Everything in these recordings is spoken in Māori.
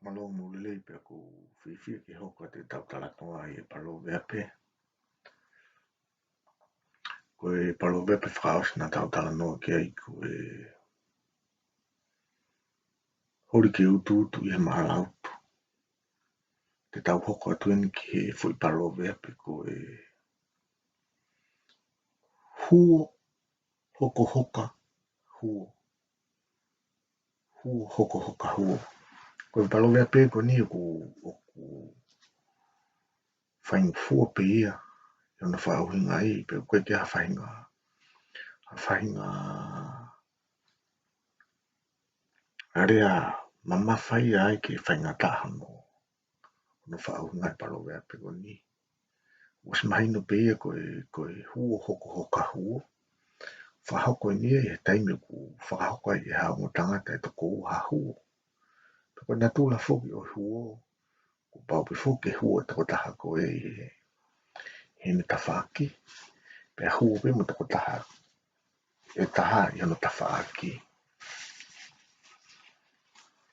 malo mulele pe ku fifi ki hoko te tautala toa I palo vepe. Ko e palo vepe whakaos na tautala noa ki ai ko e hori ke utu I he mahalautu. Te tau hoko atueni ki he fui palo vepe ko e huo hoko hoka huo. Huo hoko hoka huo. Ko e palo vepe ko ni ku whainga fua pe ia. Iona whauhinga I pe koe ke hawhainga. Hawhainga area mamawhai ai ke whainga tahano. No whauhinga I palo vepe ko ni. Was mahino pe ia koe huo hoko hoka huo. Whahoko ni e he taime ku whahoko I hao mo tangata e toko uha huo. Ko na tula foki o huo. Ko paupi foki huo toko taha ko e he me tawhaki. Pea huo pe mo toko taha. E taha I ano tawhaki.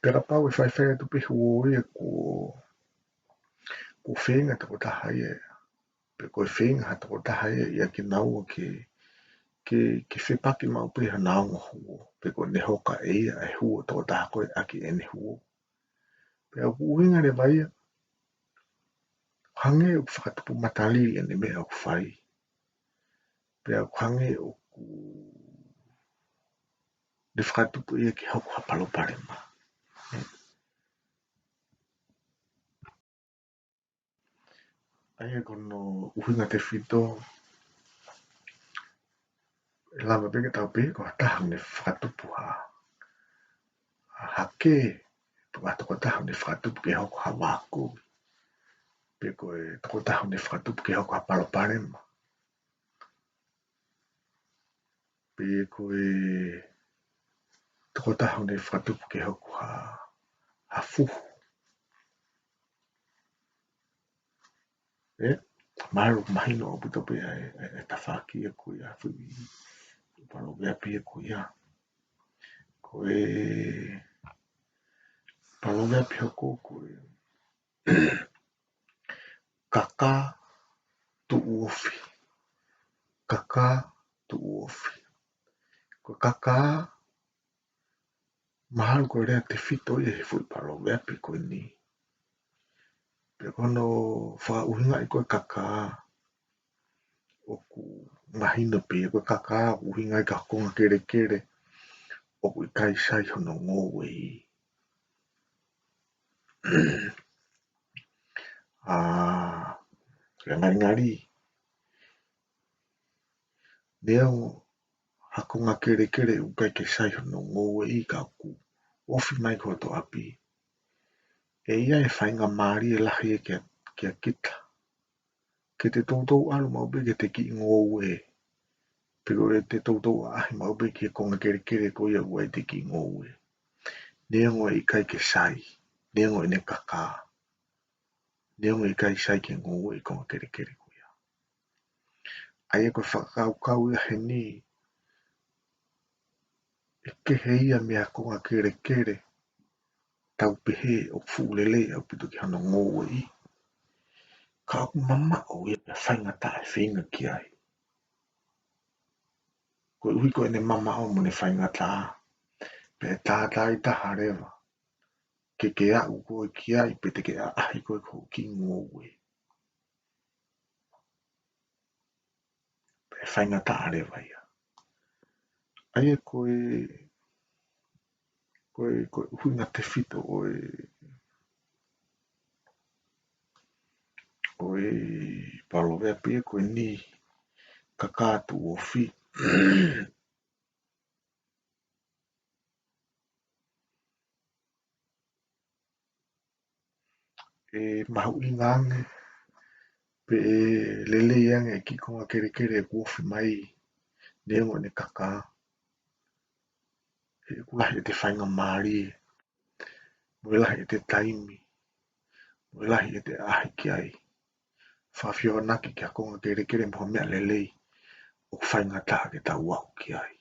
Pera pau e whaiwhai tu pe huo ia ko whenga toko taha ia. Pe koe whenga ha toko taha ia ki naua ke whepaki mau pe ha naunga huo. Pe koe ne hoka e ia e huo toko taha koe aki e ne huo. Pea uhinga le vai hange o whakatupu matali e ne mea o whai. Pea hange o ku le whakatupu ia ki hoko hapalo parema. Aia kono uhinga te whito e lama peke tau pe ko hataha ne whakatupu ha. Hake puka toko taha ne whakatupu ke hoko hawako. Pe koe toko taha ne whakatupu ke hoko hapalo parema. Pe koe toko taha ne whakatupu ke hoko ha fuhu. Maru mahino o puto pe e tawhaki e koe a whui. Palo bea pe e koe a. Koe palo bea pe hoko koe. Kaka tu uofi. Kaka tu uofi. Koe kaka mahalu koe rea te whito I he whui palo bea pe koe ni. Pe kono wha uhinga I koe kaka o ku mahina pe koe kaka uhinga I ka konga kere kere o ku I kai sai hono ngowe I. Ngari ngari Neo hakonga kere kere u kai ke sai hono ngowe I ka ku ofi mai ko to api. E ia e whainga maari e lahi e kia kita. Ke te tautou alu maupe ke te ki ngowe. Pero e te tautou ahi maupe ke konga kere kere ko ia ua e te ki ngowe. Neango I kai ke sai. Neango I ne kaka. Neango I kai sai ke ngowe I konga kere kere ko ia. Ai e koe whakau kau ia he ni. E ke he ia mea konga kere kere. Tau pehe o fuulele au pito ki hana ngowe I. Ka aku mama o ia pe whainga ta e whenga ki ai. Koe uhi koe ne mama o mo ne whainga ta. Pe tātai taha rewa. Ke au koe ki ai pe te ke a ahi koe ko ki ngowe. Pe whainga ta rewa ia. Ai e koe uhi nga te whito oe palo vea pia koe ni kakātu o whi. E mahu I ngange pe lele iange ki konga kere kere kuofi mai neongo ne kaka. E kulahi e te whainga maari. Mwelahi e te taimi. Mwelahi e te ahi ki ai. Whawhio naki kia konga kere kere mwa mea lelei. O whainga taha ke tau wahu ki ai.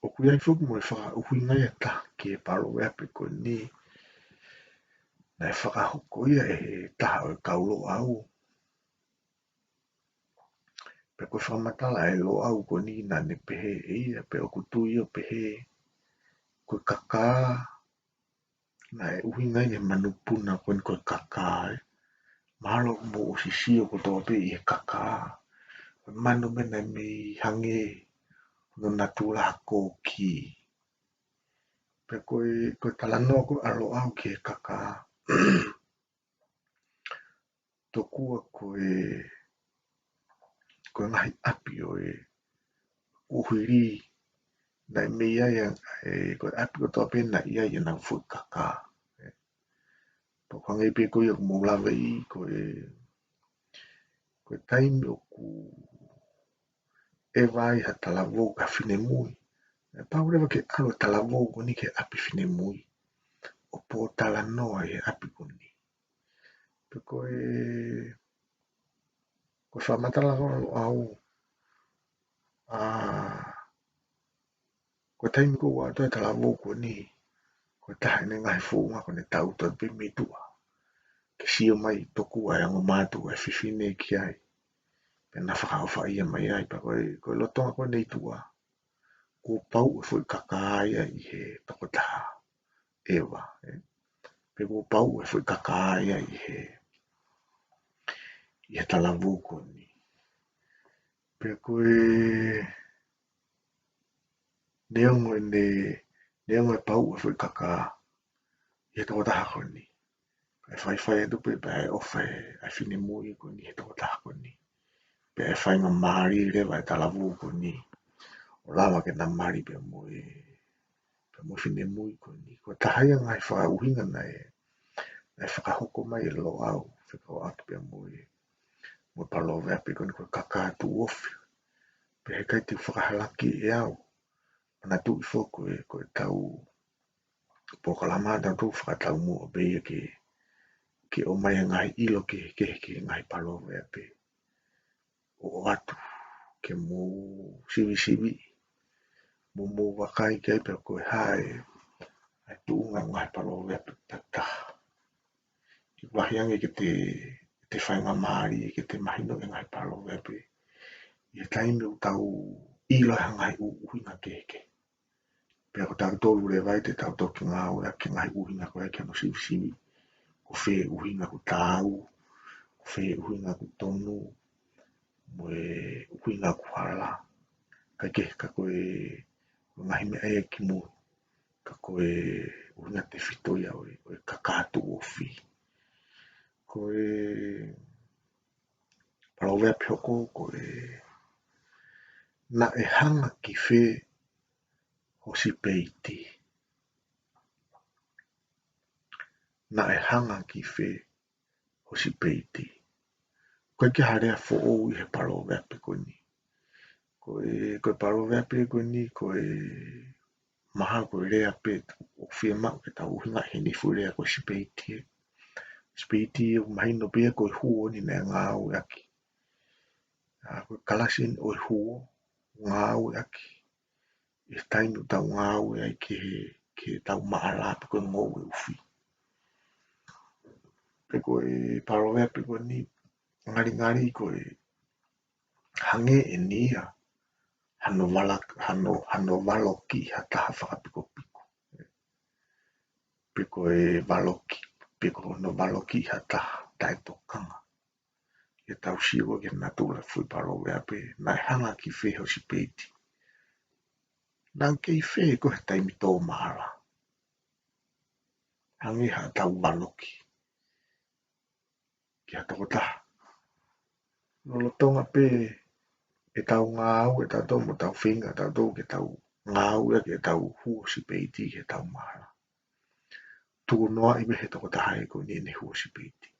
o kuia i fuku mo e whakauhinga ia ta ki e palo weape ko ni na e whakahoko ia e taha o e kaulo au. Pe koe whamatala e lo au ko ni na ne pehe e ia pe o kutui o pehe koe kaka na e uhinga i e manupuna koe kaka e. Mahalo mo o sisio ko tō pe i e kaka. Manu mena me hange no natura hako ki. Pe koe talanoa ko alo au ki e kaka. Tokua koe ngahi api o e uhiri na me ia ia koe api ko tō pe na ia ia na fui kaka. Pokanga i pe koe o molawe i koe taimi o ku e vai ha talavou ka whine mui. E paurewa ke alo talavou ko ni ke api whine mui. O pō talanoa e api ko ni. Pe koe whamatala ko au koe taimi ko wa toa talavou ko ni koe taha ne ngai fōunga ko ne tau toa pe me tua. Ke sio mai toku ai ango mātu e whiwhine ki ai. Pe na whakawha ia mai ai pa koe lotonga koe nei tua. Ko pau e fwoi kakaia i he toko taha ewa. Pe ko pau e fwoi kakaia i he talavu ko ni. Pe koe neongo e pau e fwoi kaka i he toko taha ko ni. Pe whai e tupe pe ai ofa e whine mui ko ni he toko taha ko ni. Pe e whai ngā maari rewa e talavu ko ni. O lawa ke nā maari pe mo whine mui ko ni. Ko tahaya ngai whakauhinga na e whakahoko mai e lo au. Whikao aki pe mo palo veape ko ni ko kakatu ofi. Pe he kai te whakahalaki e au. Mana tu i fō koe tau pokalamata tu whakatau mua beia ke o mai ngai ilo ke ngai palo veape. O atu ke mo sivi mo wakai kai pe koe hae ai tu ngai palo veape tata. Ki wahiange ke te whainga maari ke te mahino e ngai palo veape. I taimi o tau ilo hangai uhinga ke. Pe ko tau tolu le vai te tau toki ngā o ea ke ngai uhinga ko ea ke no sivi. Ko whē uhinga ko tāu, ko whē uhinga ko tonu, mo e uhinga ko hala. Ka koe ngahi me aia ki mo, ka koe uhinga te whitoia o e kakātu o whi. Koe parawea pioko, koe na e hanga ki whē hosi peiti. Na e hanga ki whē hosi peiti. Koe ki harea fo ou i he parawea pe koe ni. Koe parawea pe koe ni, koe maha koe rea pe o whia mau ke tau uhinga he ni fu rea koe si peiti. Speiti o mahino pia koe huo ni nea ngā au aki. Koe kalasin o huo, ngā au aki. I tainu tau ngā au e ai ke tau maala pe koe ngou e uwhi. Pe koe parawea pe koe ni ngari koe hange e nia. Hano waloki ha taha whakapiko piko. Pe koe waloki, pe koe no waloki ha taha tai tokanga. E tau siwa ke natura fui parawea pe nai hanga ki whē hosi peiti. Nang kei whē koe taimi tō mahara. Hangi ha tau waloki. Kia toko taha. Nolo tonga pe e tau ngā au e tau tō mo tau whinga tau tō ke tau ngā au e ke tau huo si peiti ke tau mahara. Tuku noa i mehe toko taha e koe ni huo si peiti.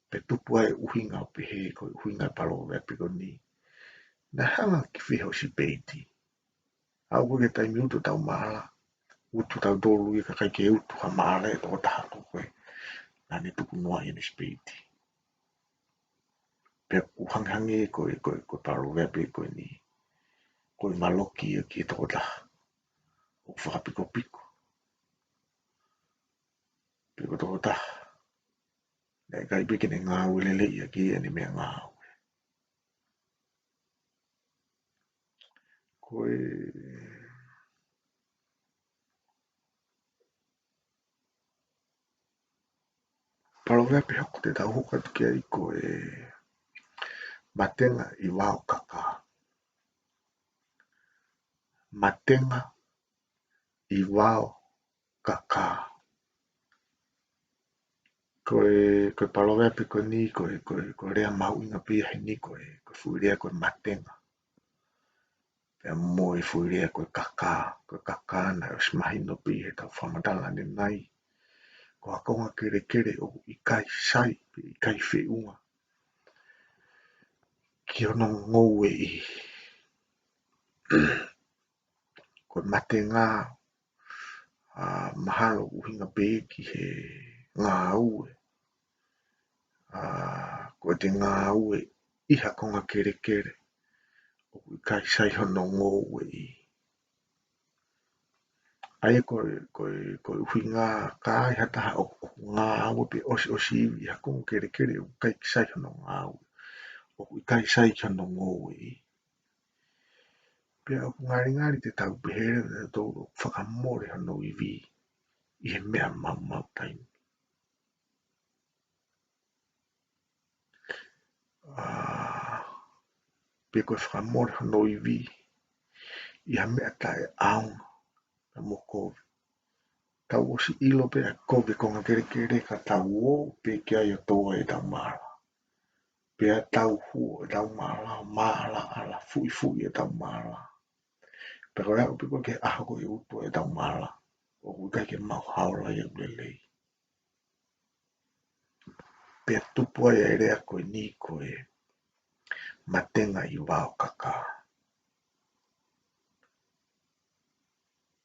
Pe tupu ai uhinga o pehe koe uhinga palo vepi koe ni. Na hanga ki whē hosi peiti. Au koe ke taimi utu tau mahara. Utu tau tōru i kakai ke utu ha mahara e toko taha koe. Nani tuku noa i ni speiti. Pe uhanghange koe palo vepi koe ni. koe maloki ki toko taha. O whakapiko piko. Piko toko taha. Nei kai piki ne ngā ule lei ki ane mea ngā ue. Koe palawea pe hoko te tau hoka tuki ai koe matenga I wao kaka. Matenga I wao kaka. Koe palawea pe koe ni koe rea mau inga pia he ni koe fuirea koe matenga. Pea moe fuirea koe kaka na osmahi no pi he tau whamatala ne nai. Ko hakonga kere o I kai sai, I kai whiunga. Ki ono ngou I. Koe matenga mahalo uhinga pēki he ngā ue. Koe te ngā ue I hakonga kere o I kai sai hono ngou I. Aia koe uhinga kai hataha o ngā ue pe osi I hakonga kere o kai sai hono ngā ue. O I kai sai hono ngou I. Pea o ngari te tau pehere te tau whakamore hono I vi. I he mea mau taimi. Pea koe whakamore hono I vi. I ha mea tae aunga. Na mo koe. Tau osi ilo pea koe konga kere ka tau o pe kia I o toa E tau mara. Pea tau huo E tau mara ala fui E tau mara. Pea koe au pe koe ke aho koe upo E tau mara. O kai ke mau haola I ulelei. Pea tupu ai e rea koe ni koe matenga I wao kaka.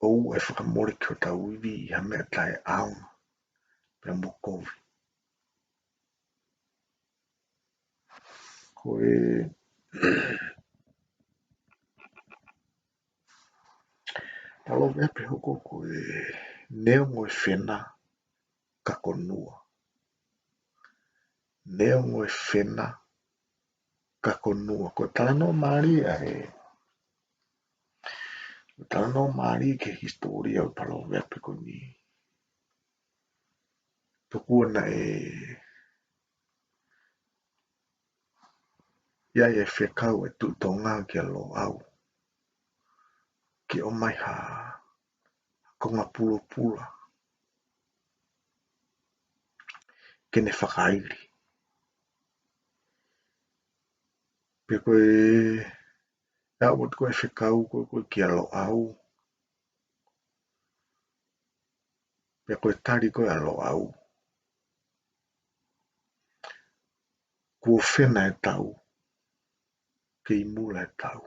Ou e whakamore ki o tau iwi I ha mea tae aunga. Pea mo koe. Koe talo mea pe hoko koe neo ngoe whena kakonua. Neo ngoe whena kakonua. Koe tala no maari a he. Koe tala no maari ke historia o talo mea pe koe ni. Tokua na ia e whekau e tu tonga ki a lo au. Ki o mai ha konga pula. Kene whakairi. Pe koe ia o koe whekau koe ki a lo au. Pe koe tari koe a lo au. Kua whena e tau. Ke I mula e tau.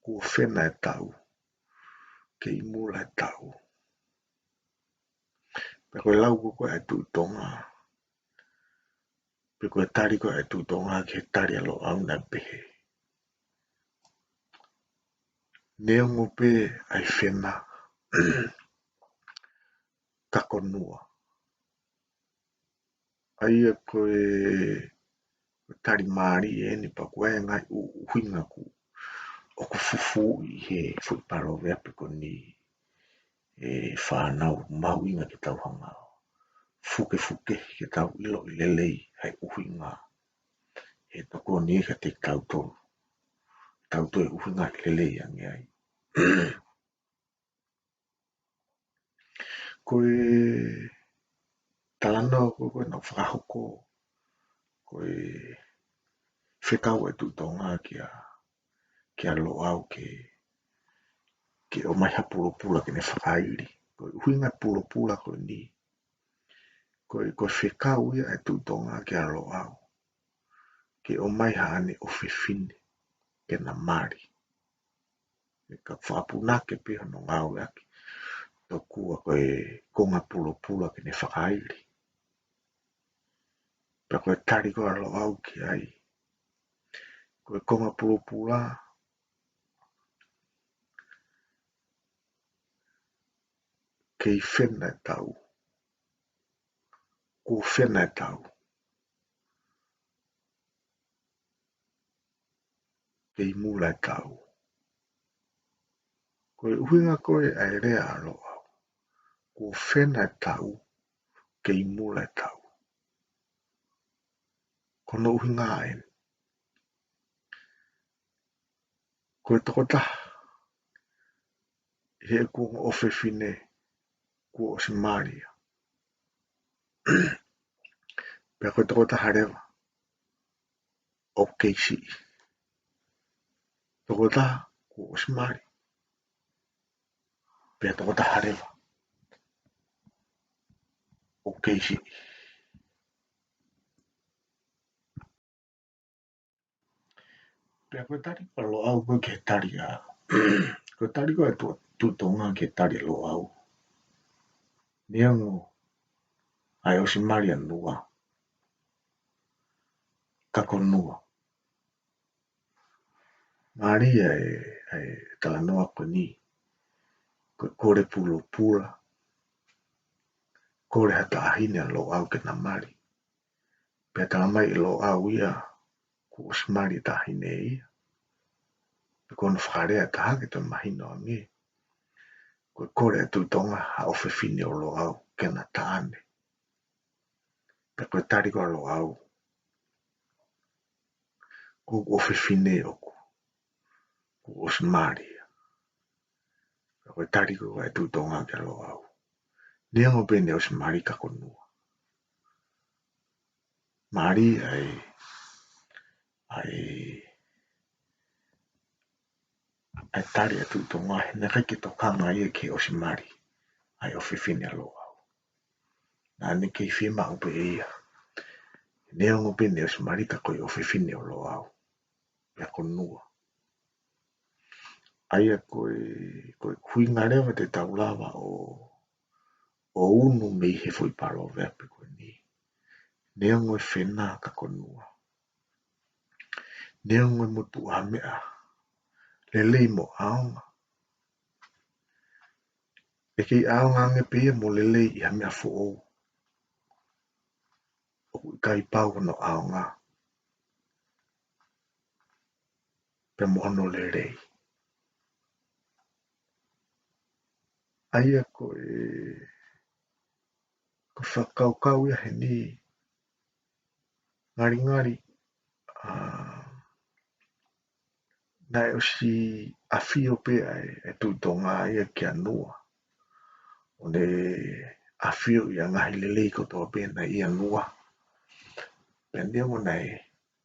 Kua whena e tau. Ke I mula e tau. Pe koe lau koe e tu tonga. Pe koe tari koe e tu tonga ke tari a lo au na pehe. Neongo pe ai whena. Kakonua. Aia koe tari maari e ni pa koe ngai uhinga ku. O ku fufu I he whaiparo rea pe ko ni e whanau mauinga ki tau hangao. Fuke ki tau ilo I lelei hai uhinga. E toko ni ka te tau tolu. Tau toi uhinga I lelei ange ai. Koe talana koe no whakahoko. Koe whekau e tu tonga ki a lo au ke o mai ha pula ke ne whakairi. Koe uhinga pula koe ni. Koe whekau ia e tu tonga ki a lo au. Ke o mai ha ane o whiwhine ke na mari. E ka whapuna ke piha no ngau aki. Tokua koe konga pula ke ne whakairi. Pea koe tari koe a lo au ki ai. koe konga pula, kei whena e tau, ko whena e tau, kei mula e tau. Koe uhinga koe ai rea aloa, ko whena e tau, kei mula e tau. Kono uhinga ai, koe tokota, he kua ofe fine, kua o Somalia. Pea koe tokota harewa, o keisi. Tokota, kua o Somalia. Pea tokota harewa, o keisi. Pea koe tari pa lo au koe ke tari a. Koe tari koe tu tonga ke tari lo au. Niango, ai o Somalia nua. Kako nua. Maria e tala noa koe ni. Koe kore pulo pula. Kore hata ahine lo au ke na mari. Pea tala mai lo au ia. Ko o Somalia ta ahine ia. Kono whakarea ta hake to mahino a nge. Koe kore tu tonga ha ofe fine o lo au ke na taane. Pea koe tari koe lo au. Ko ofe fine o ku. Ko o Somalia. Pea koe tari koe tu tonga ke lo au. Niango pene o Somalia kako nua. Mari ai tari atu tonga he na kai ki to kanga ia ke o Somalia. Ai ofe fine lo au. Na ne kei whima upe ia. Niango pene o Somalia kako i ofe fine o lo au. Pea ko nua. Aia koe kuinga rewa te taulawa o unu mei he fui palo vepe koe ni. Neongo e whena ka konua. Neongo e motu a mea. Lelei mo aonga. E kei aonga ange pia mo lelei i ha mea fo ou. O kai pau no aonga. Pe mohono lelei. Aia ko whakaukau ia he ni. Ngari ngari. Na e o si a fio pe e tutonga ia ki anua. O ne a fio ia ngahi lelei ko toa pena i anua. Pendea mo nei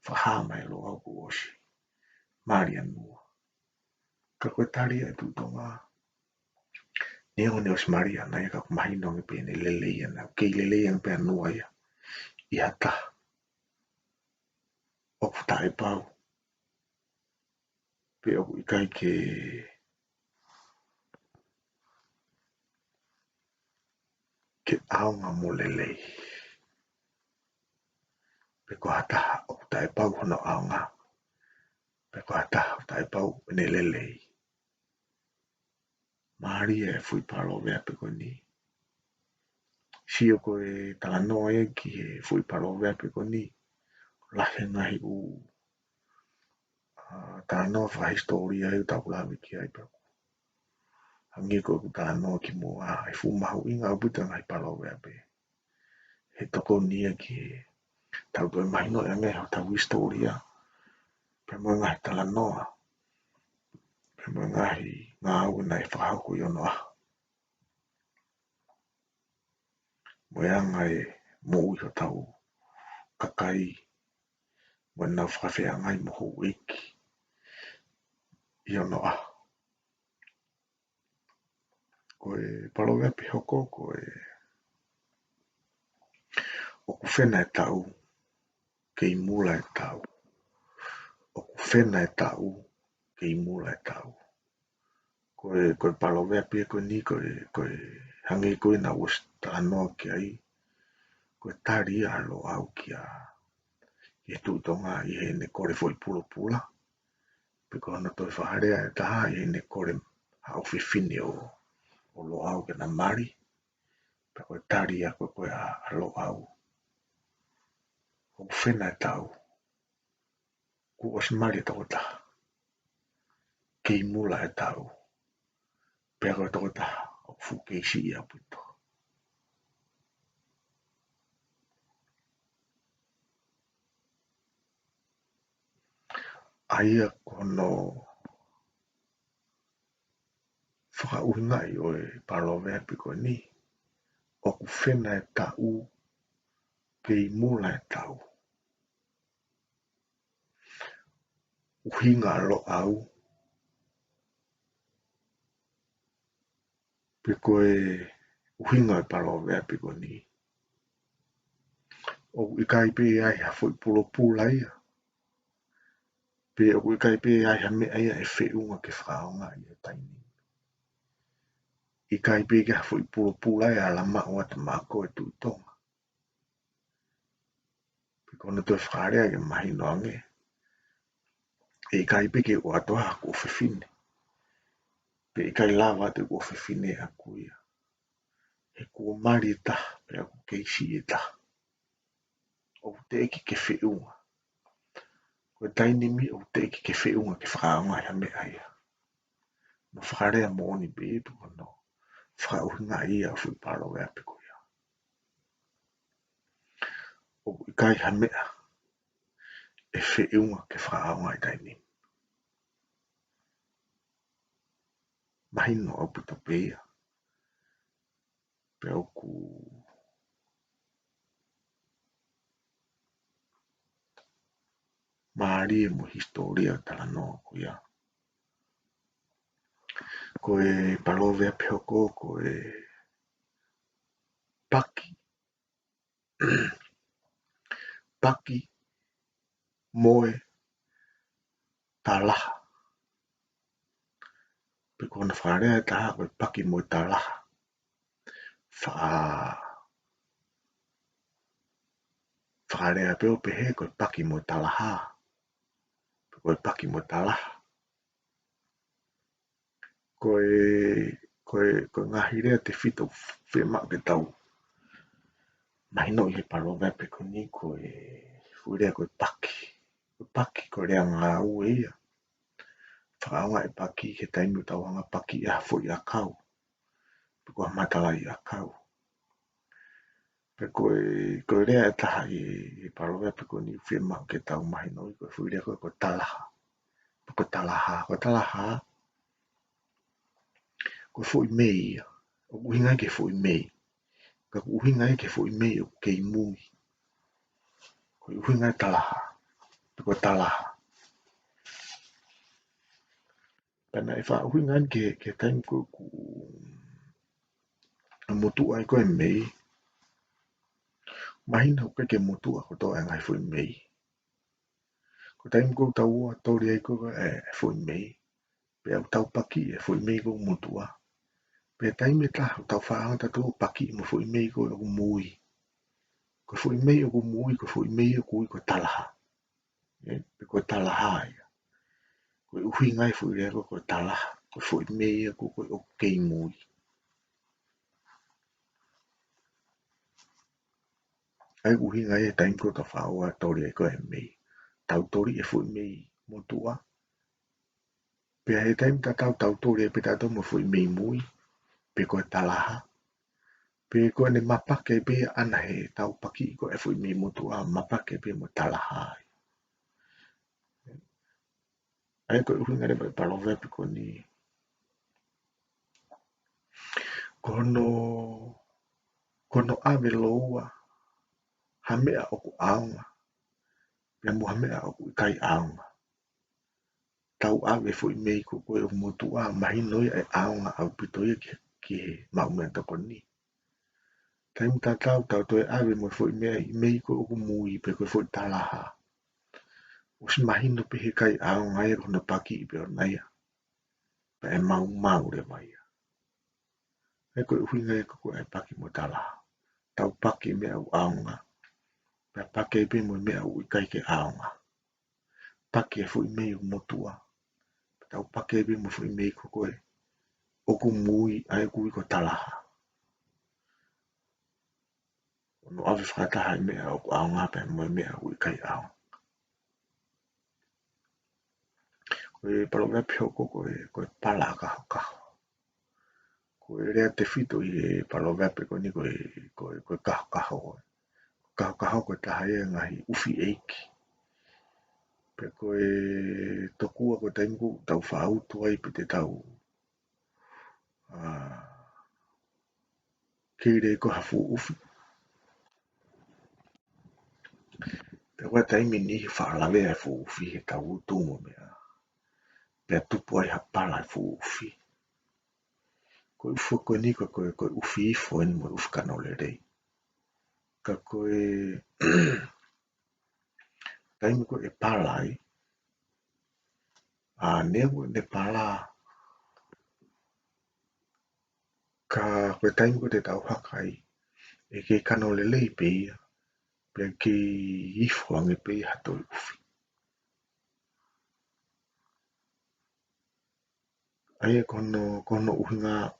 whahama e lo au osi. Mari anua. Ka koe tari e tutonga. Neo ne os Maria na ia ka kumahino nge pene lelei ana. Kei lelei ana pe anua ia. I hata. Oku tae pau. Pe oku ikai ke aonga mo lelei. Pe ko hata oku tae pau hono aonga. Pe ko hata oku tae pau ne lelei. Maria e fui palo vea pe ko ni. Sio ko e tala noa e ki e fui palo vea pe ko ni. Lahe ngahi u. Tala noa wha historia e taulawe ki ai pe. Hangi ko ku tala noa ki mua. E fu mahu inga uputa ngai palo vea pe. He toko nia ki e. Tau toi mahino e ngai hau tau historia. Pe mua ngahi tala noa. Pe mua ngahi ngā au na e whahau ko iono ah. Moe ngai mo ui ho tau kakai. Moe nau whakawhea ngai mo hou iki. Iono ah. Koe palowea pi hoko koe. O ku whena e tau. Kei mula e tau. O ku whena e tau. Kei mula e tau. Koe palowea pi koe ni koe hangi koe na was ta anoa ki ai. Koe tari alo au ki a. E tu tonga i he ne kore foi pula pula. Piko ana toi whaharea e taha i ne kore ha o whiwhine o lo au ke na mari. Piko e tari a koe a lo au. O whina e tau. Ku o simari e toko taha. Kei mula e tau. Piko e toko taha. O fu kei si i a puto. Aia kono whakauhingai o e palovea piko ni. O ku whina e tau. Kei mula e tau. Uhinga lo au. Piko e uhinga e palovea piko ni. O i kai pe ai ha foi pulo pula ia. Pe o i kai pe ai ha mea ia e whiunga ke whaonga ia taini. I kai pe ke ha foi pulo pula ia la mao ata mako e tui tonga. Piko na toi whakarea ke mahi noange. E i kai pe ke o atoa ko whiwhine. Pe i kai lava te ko whiwhine a kuia. He kua mari e taha, pe a ku keisi e taha. O te eki ke whiunga. Koe taini mi o te eki ke whiunga ke whakaonga ia mea ia. No whakarea mōni pe e tuka no. Whakauhinga ia o whi paro ea piko ia. O i kai ha mea e whiunga ke whakaonga i taini. Mahino au puta pe ia. Pe au ku maari e mo historia tala no ko ia. Ko e palovea peoko ko e paki. Paki moe talaha. Pe kona wharea e taha ko e paki moe talaha. Wharea peo pehe ko e paki moe talaha. Pe ko e paki moe talaha. Ko e ngahirea te whito whema ke tau. Mahino i he parovea pe ko ni ko e whirea ko e paki. Ko paki ko rea ngā ue ia. Whakaonga e paki he taimi tau hanga paki e hafo i a kau. Pe ko matala i a kau. Pe ko e rea e taha i parovea pe ko ni whema ke tau mahino i ko e whirea ko e talaha. Pe ko talaha. Ko foi mei ia. O uhinga ke foi mei. Ka uhinga ke foi mei o kei mui. Ko uhinga talaha. Pe ko talaha. Pena e wha uhinga ke taim ko motu ai ko e mei. Mahina o ke motu a ko to e ngai foi mei. Ko taim ko tau a tori ai ko e foi mei. Pe au tau paki e foi mei ko motu a. Pe taim e taha tau whaanga tatu paki mo foi mei ko e mui. Ko foi mei o mui ko foi mei o kui ko talaha. Pe ko talaha ia. Ko uhinga e foi rea ko talaha. Ko foi mei ko o kei mui. Ai uhinga e taim ko ta whaua tori e ko e mei. Tau tori e foi mei motua. Pe he taim ta tau tori e peta tomo foi mei mui. Pe ko e talaha. Pe ko ne mapake pe ana he tau paki ko e foi mei motua. Mapake pe mo talaha. Ai ko uhinga re mai palove pe ko ni. Kono ave loua. Hamea o ku aunga. Pe mo hamea o ku kai aunga. Tau ave foi mei ko koe o motua mahino e aunga au pitoia ki he maumea toko ni. Taim tau toi ave mo foi mei ko o mui pe koe foi talaha. O si mahino pe he kai aunga e kona paki i pe o naia. Pe e mau re mai. E koe uhinga e koe e paki mo talaha. Tau paki mea u aunga. Pe paki pe mo mea u i kai ke aunga. Paki e foi mei o motua. tau pake bi mo fui mei ko koe. Oku mui ai kui ko talaha. No awe whakataha I mea o au ngāpe mo mea ui kai au. Koe palonga pihoko koe pala kaho kaho. Koe rea te whito I e palonga pe koe ni koe kaho kaho. Kaho kaho koe taha e ngahi uwhi eiki. Pe koe tokua koe taimku tau whaautu ai pe te tau keire ko hafu uwhi. Pe koe taimi ni whaalawe ai fu uwhi he tau utumo mea. Pea tupu ai hapala ai fu uwhi. Koe ufu koe ni koe uwhi ifo en mo uwhi kanole rei. Ka koe taimi koe e pala ai. Neu ne pala. Ka koe taimi koe te tau hakai. E ke kanole lei pe ia. Pea ke ifo ange pe ia hato I uwhi. Aia kono uhinga.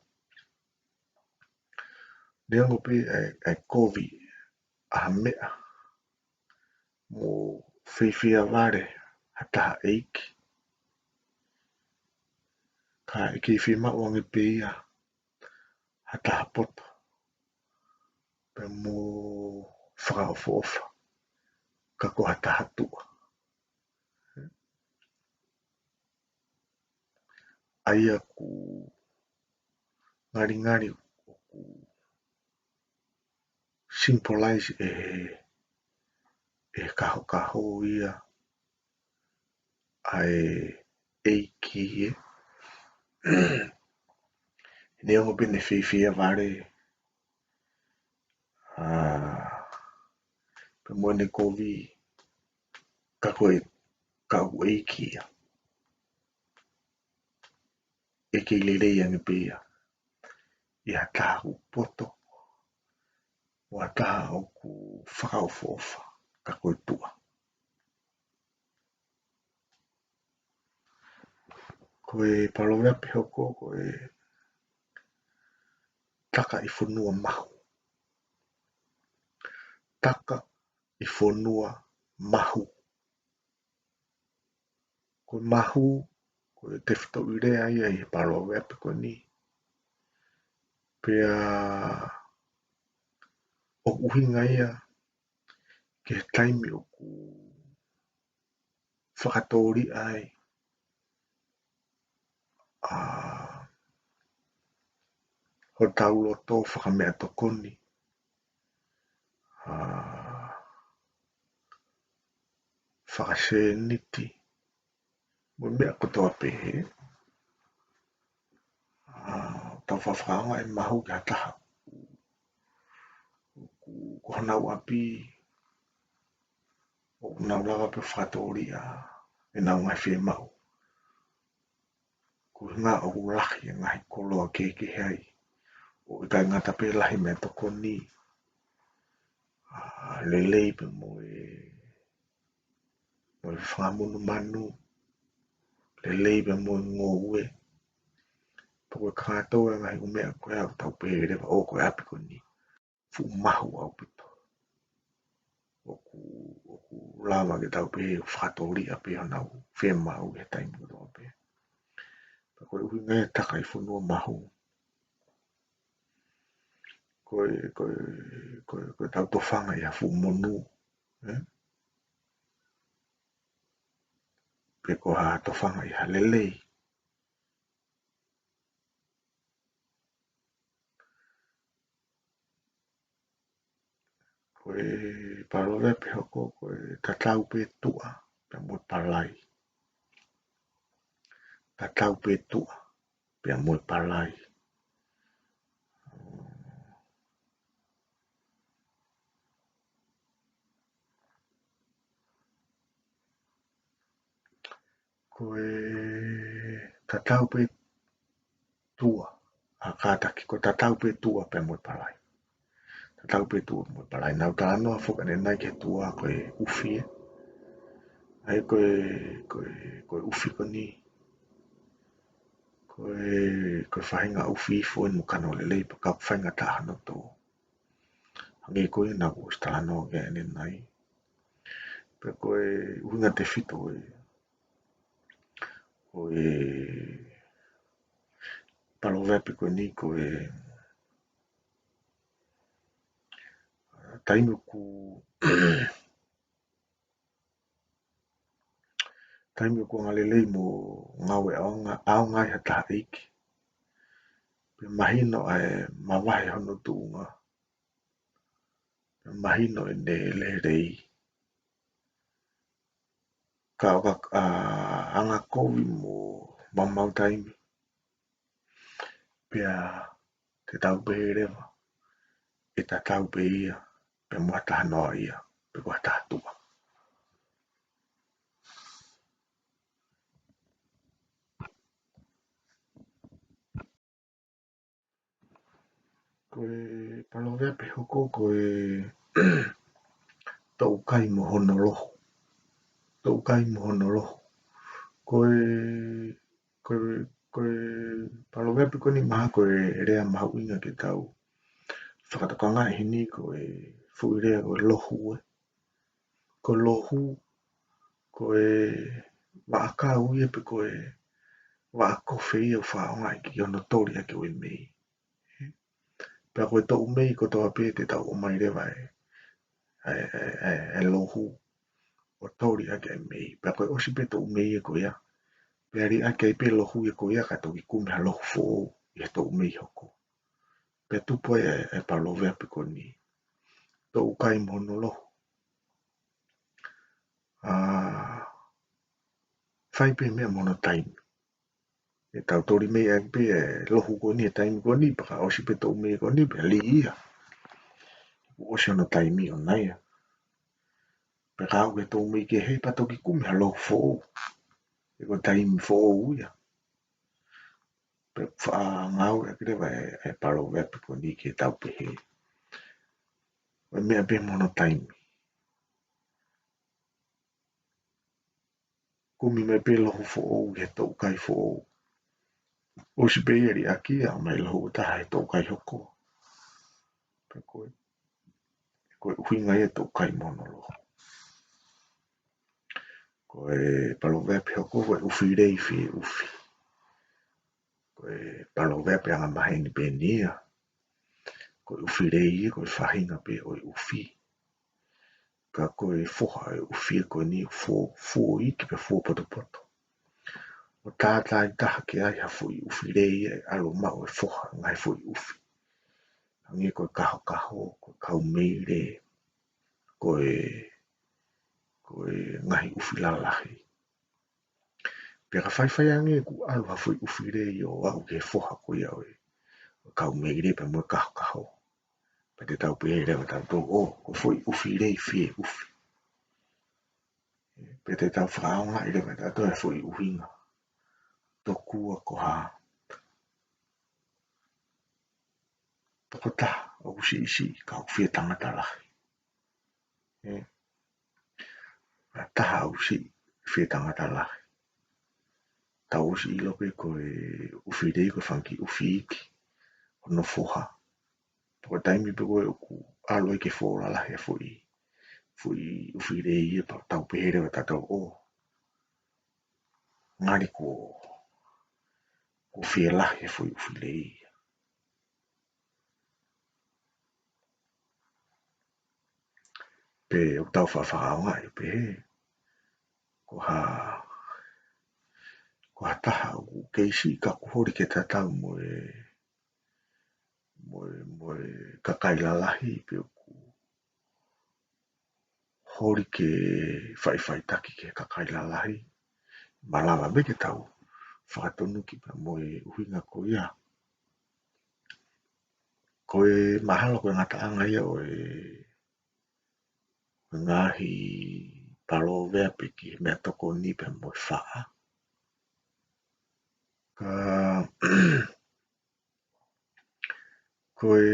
Neango pe ai kovi a mea. Mo whiwhia ware hataha eiki. Ka eke I whima o ange pe ia hataha poto. Pe mo whakaofo ofa. Ka ko hataha tua. Aia ku ngari ngari ku symbolize e kaho kaho ia ai eiki e. Neango pe ne whiwhia ware pe mo ne kovi ka koe ka u eiki ia. Eke I lelei ange pe ia. I hataha u poto. O hataha o ku whakaofo ofa. Ka koe tua. Koe palonga pihoko koe taka I whanua mahu. Taka I whanua mahu. Koe mahu, koe te whito I rea ia I palonga pe koe ni. Pea o uhinga ia ke taimi o ku whakatori ai. Ho tau loto whakamea tokoni. Whakaseniti. Mo mea kotoa pehe. Tau whawhanga e mahu ki hataha. Ko hanau api. O nau laga pe whakatori a. E nau ngai whi mahu. Ko ngā o lahi e ngai koloa ke hei. O I kai ngata pe lahi mea tokoni. Lelei pe mo whamunu manu. Lelei pe mo ngō ue. Poko kātou e ngai umea koe au tau pehe rewa o koe api ko ni. Fu mahu au pito. Oku lama ke tau pehe whakatori a pehe nau whema au he taimu kotoa pehe. Koe uhi ngai taka I whanua mahu. Koe tau tofanga I a fu monu. Pe ko ha tofanga I ha lelei. Koe parowe pe hoko koe tatau pe tua. Pe moe palai. Tatau pe tua. Pe moe palai. Koe tatau pe tua. A kātaki ko tatau pe tua pe moe palai. Tatau pe tua moe palai. Nau tā anoa whukane nai ke tua koe uwhi e. Ai koe uwhi ko ni. koe whahinga uwhi fo mo kano le lei pa ka whainga tahano tō. Hangi koe na ko stano ke ane nai. Pe koe uhinga te whito koe palo vepi koe ni koe taimu ku taimu ku ngale lei mo ngawe au ngai hata iki. Pe mahino ai mawahi hono tūnga. Pe mahino e ne le rei. Ka oka anga kowi mo mamau taimi. Pea te tau pehe rewa. E ta tau pe ia. Pe mua taha noa ia. Pe kua taha tua. Koe palo vea pe hoko koe tau kai mo hono loho. Tau kai mo hono loho. Koe palo vea pe koni maha koe rea maha uinga ke tau. Whakatokanga e hini koe fuirea koe lohu e. Ko lohu koe waaka uie pe koe waako whia whaonga ki ono tori ake oi mei. Pea koe tau mei ko toa pē te tau o mai rewa e lohu o tori ake e mei. Pea koe osi pe tau mei e koe ia. Pea ri ake i pe lohu e koe ia ka toki kume ha lohu fo i he tau mei hoko. Pea tupo e palo vea pe koni. Tau kai mono lohu. Whai pe mea mono taimi. E tau tori mei e pe e lohu koni e taimi koni paka osi pe tau mei koni pe li ia. Osi ono taimi o naia. Pe ka au ke tau mei ke hei pa toki kume ha lohu fo. E ko taimi fo uia. Pe wha ngau e krewa e palo vea pe koni ke tau pe hei. E mea pe mono taimi. Kumi me pe lohu fo he tau kai fo. Osi pe eri aki a mai lohu taha he tau kai hoko. Pe koe. Koe uhinga e tau kai mono lohu. Koe palo vea pe hoko koe ufi rei fi ufi. Koe palo vea pe anga mahe ni pe nia. Koe ufi rei e koe whahinga pe oi ufi. Ka koe foha e ufi e koe ni fo iki pe fo poto poto. O tātai taha ke ai ha fo i ufi rei e alo mau e foha ngai fo i ufi. Angi koe kaho kaho, koe kau mei re. Koe ngahi ufi lalahi. Pea ka whaiwhai ange ku alo ha fo i ufi rei o au ke foha koe au e. Kau mei re pe mua kaho kaho. Pa te tau pe e rewa tau tō o ko fo i ufi rei fi e ufi. Pe te tau whakaonga i rewa tau e fo i uhinga. Tō kua ko ha. Toko taha o usi isi ka uwhia tangata lahi. Taha o usi uwhia tangata lahi. Tau usi ilo pe koe uwhi rei koe whanki uwhi iki. Hono foha. Toko taimi pe koe uku alo i ke fōra lahi e fo i uwhi rei e pa tau pe here wa tatau o. Ngari ko whia lahi e fo i uwhi rei. Pe o tau whawhakaonga i pe he. Ko ha taha o keisi ka kuhori ke tatau mo e kakaila lahi pe o ku hori ke whai taki ke kakaila lahi. Malawa me ke tau whakatonu ki pa mo e uhinga ko ia. Ko e mahalo ko ngata anga ia o e ngahi palo vea pe ki mea toko ni pe mo e whaa. Ka koe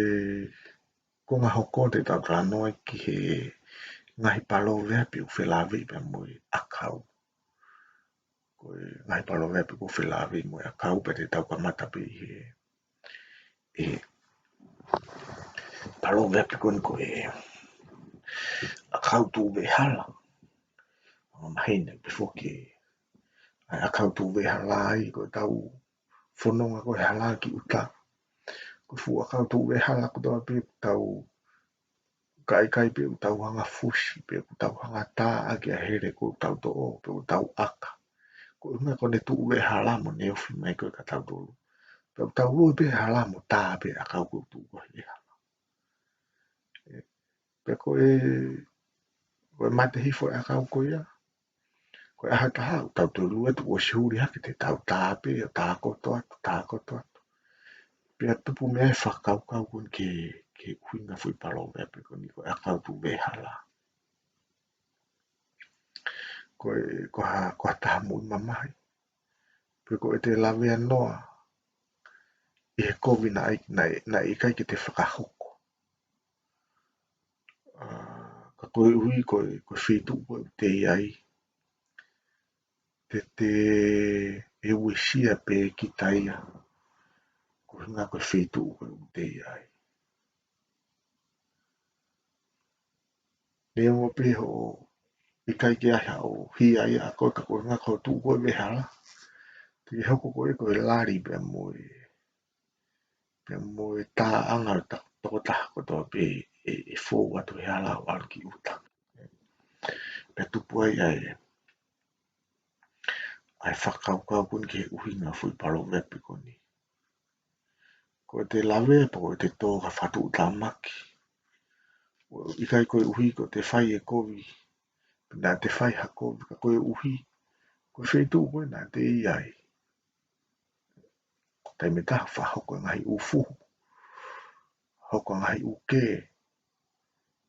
ko ngā hoko te tau tānoa ki he ngahi palo vea pe u whelawhi pe mo e akau. Ko ngai palo vepe ko whilawe mo a kau pe te tau kamata pe e palo vepe ko a kau tu ve hala. Mahina pe foke a kau tu ve hala i ko tau whanonga ko hala ki uta. Ko fu a kau tu ve hala ko tau pe tau kai pe tau hanga fushi pe tau hanga tā ake a here ko tau to o pe tau aka. Ko unga ko ne tu ve hala mo ne ofi mai ko ka tau tolu. Pe tau lu pe hala mo tā pe a kau ko tu ko he hala. Pe ko mate hifo a kau ko ia. Ko a hata hau tau tolu e tu o shuri hake te tau tā pe o tā koto atu. Pe a tupu mea e whakau kau kun ke huinga fui palo vepe ko ni ko a kau tu ve hala. Ko ha taha mui mamahi. Pe ko e te lawe anoa i he kovi na i kai ki te whakahoko. Ka koe ui koe whitu koe te iai. Te e uisia pe ki taia. Ko hinga koe whitu koe te iai. Nea mo pe ho i kai ki ahi o hi ai a koe ka koe hinga koe tu koe me hala. Te hoko koe lari pe moe tā anga toko taha ko toa pe e fō atu he ala o alu ki uta. Pe tupu ai whakaukau kun ke uhinga fui palo vepi koni. Ko te lawe po te tō ka whatu tā maki. I kai koe uhi ko te whai e kovi. Nā te whai ha kovi ka koe uhi. Koe whetu koe nā te iai. Tai me taha whahoko ngahi ufuhu. Hoko ngahi uke.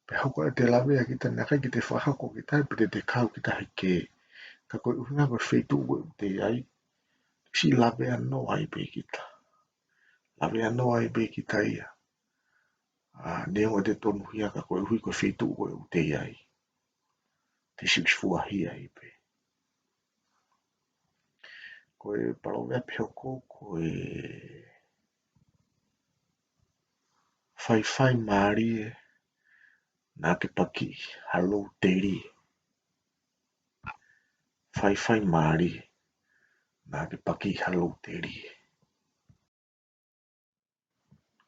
Pe hoko e te lawe a kita nā kai ki te whahoko ki tai pe te kau ki tahi ke. Ka koe uhinga koe whetu koe te iai. Si lawe anō ai pe kita. Lawe anō ai pe kita ia. Neo te tonu hia ka koe hui koe whetu koe te iai. Te siksfua hia i pe. Koe palo vepi hoko koe whai maarie nā ke paki halo te ri. Whai maarie nā ke paki halo te ri.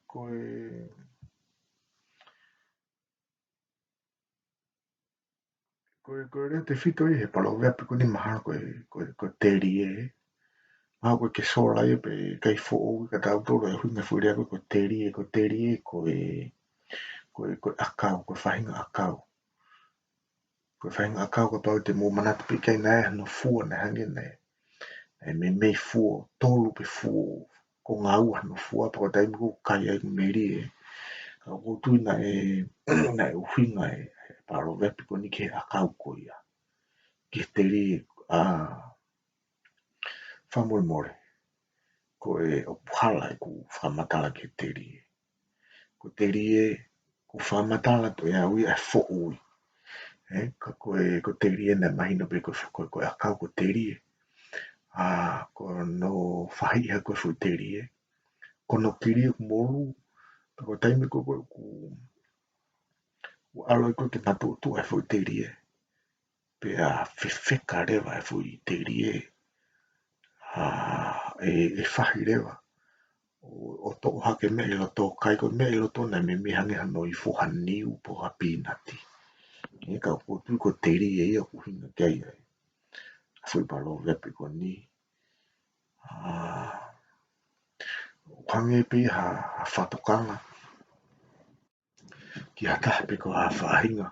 Koe rea te whito i he palo vepi ko ni maha koe te ri e. Maha koe ke sola i pe kai fo o ka tau toro e hunga furea koe te ri e koe akau, koe whahinga akau. Koe whahinga akau ka pau te mō manata pe kai nai hana fua na hange nei. E me mei fua, tolu pe fua, ko ngā ua hana fua, pa ko taimi ko kai ai meri e. Ka ko tui na e uhinga e paro vepi ko ni ke akau ko ia. Ki te ri whamoi more. Ko e o puhala e ku whamatala ki te ri e. Ko te ri e ku whamatala to ia ui e fo ui. Ka ko te ri e na mahina pe ko akau ko te ri e. Ko no whahiha koe fu te ri e. Ko no kiri e kumoru. Ko taimi ko aloi ko te matu tu e fu te ri e. Pe a whiwheka rewa e fu te ri e. E whahi rewa. O to hake me ilo to kai ko me ilo to na me hange hano i fu haniu po ha pinati. E ka ko tu ko te ri e ia ku hinga kei ai. Fui palo vepi ko ni. Kwange pi ha whatokanga. Ki hataha pe ko ha whahinga.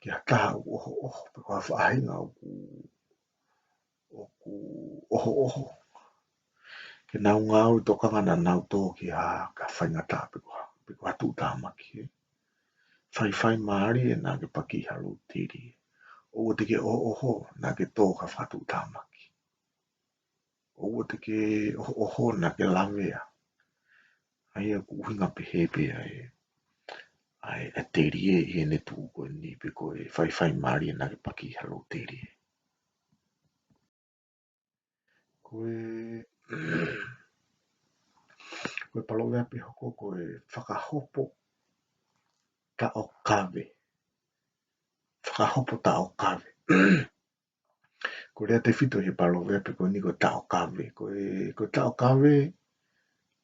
Ki hataha pe ko ha whahinga o ku oho. Ke nau ngau i tokanga na nau tō ki ha ka whaingata pe ko hatu tāmaki. Whai maari e nā ke paki haru tiri. O te ke oho nā ke tō ka whatu tāmaki. O te ke oho nā ke lawea. Ai a ku uhinga pe hepe ai. Ai a te rie i ene tū koe ni pe koe whai maari e nā ke paki haru tiri. koe koe palo vea pe hoko koe whakahopo ta o kawe. Whakahopo ta o kawe. Ko rea te whito he palo vea pe koe ni koe ta o kawe. Koe ta o kawe,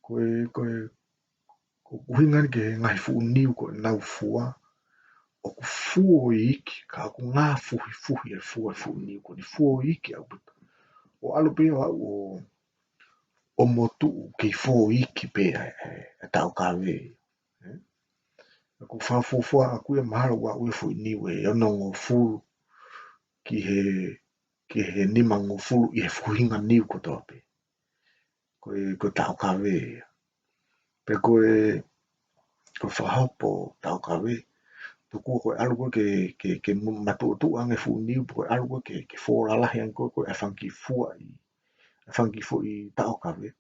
koe kuhingani ke ngai fu niu koe nau fua. O ku fuo i iki, ka aku ngā fuhi e fua fu niu koe ni fuo i iki au puta. O alo pe o motu ki fuo i iki pe e ta o kawe. Ko whawhawhua a kuia mahalo wa ue fu niu e ono ngō furu ki he nima ngō furu i he fuhinga niu ko toa pe. Koe ta o kawe. Pe koe whahapo ta o kawe. Tuku koe alu koe ke matu tu ange fu niu koe alu koe ke fōra lahi an koe e whanki fua i. E whanki fu i ta o kawe.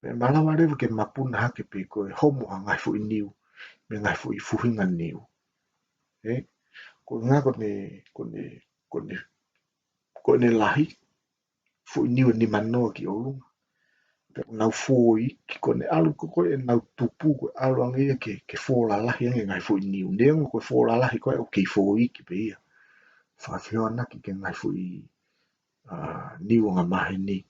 Me malawa rewa ke mapuna hake pe koe homo a ngai fu i niu. Me ngai fu i fuhinga niu. Ko ngā kone lahi fu i niu ni manoa ki olunga. Pe nau fuo i ki kone alu koe e nau tupu koe alu ange ia ke fōra lahi ange ngai fu i niu. Neongo koe fōra lahi koe o kei fuo i ki pe ia. Whawhio anaki ke ngai fu i niu o ngā mahe ni.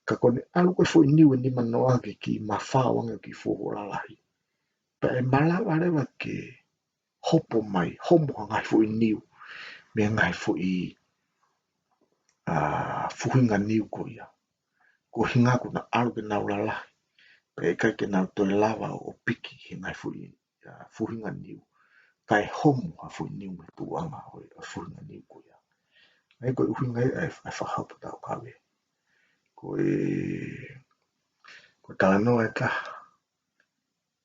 Ka kone alu koe fu i niu ni manoa ke ki mawhao ange o ki fōra lahi. Pe e malawa rewa ke hopo mai, homo a ngai fu i niu. Me ngai fu i fuhinga niu ko ia. Ko hinga ko na alu ke nau lalahi. Pe e kai ke nau toi lawa o piki he ngai fu i fuhinga niu. Kai homo a fu i niu me tuanga o fuhinga niu ko ia. Nei koe uhinga e whahapu tau kawe. Koe tānoa e taha.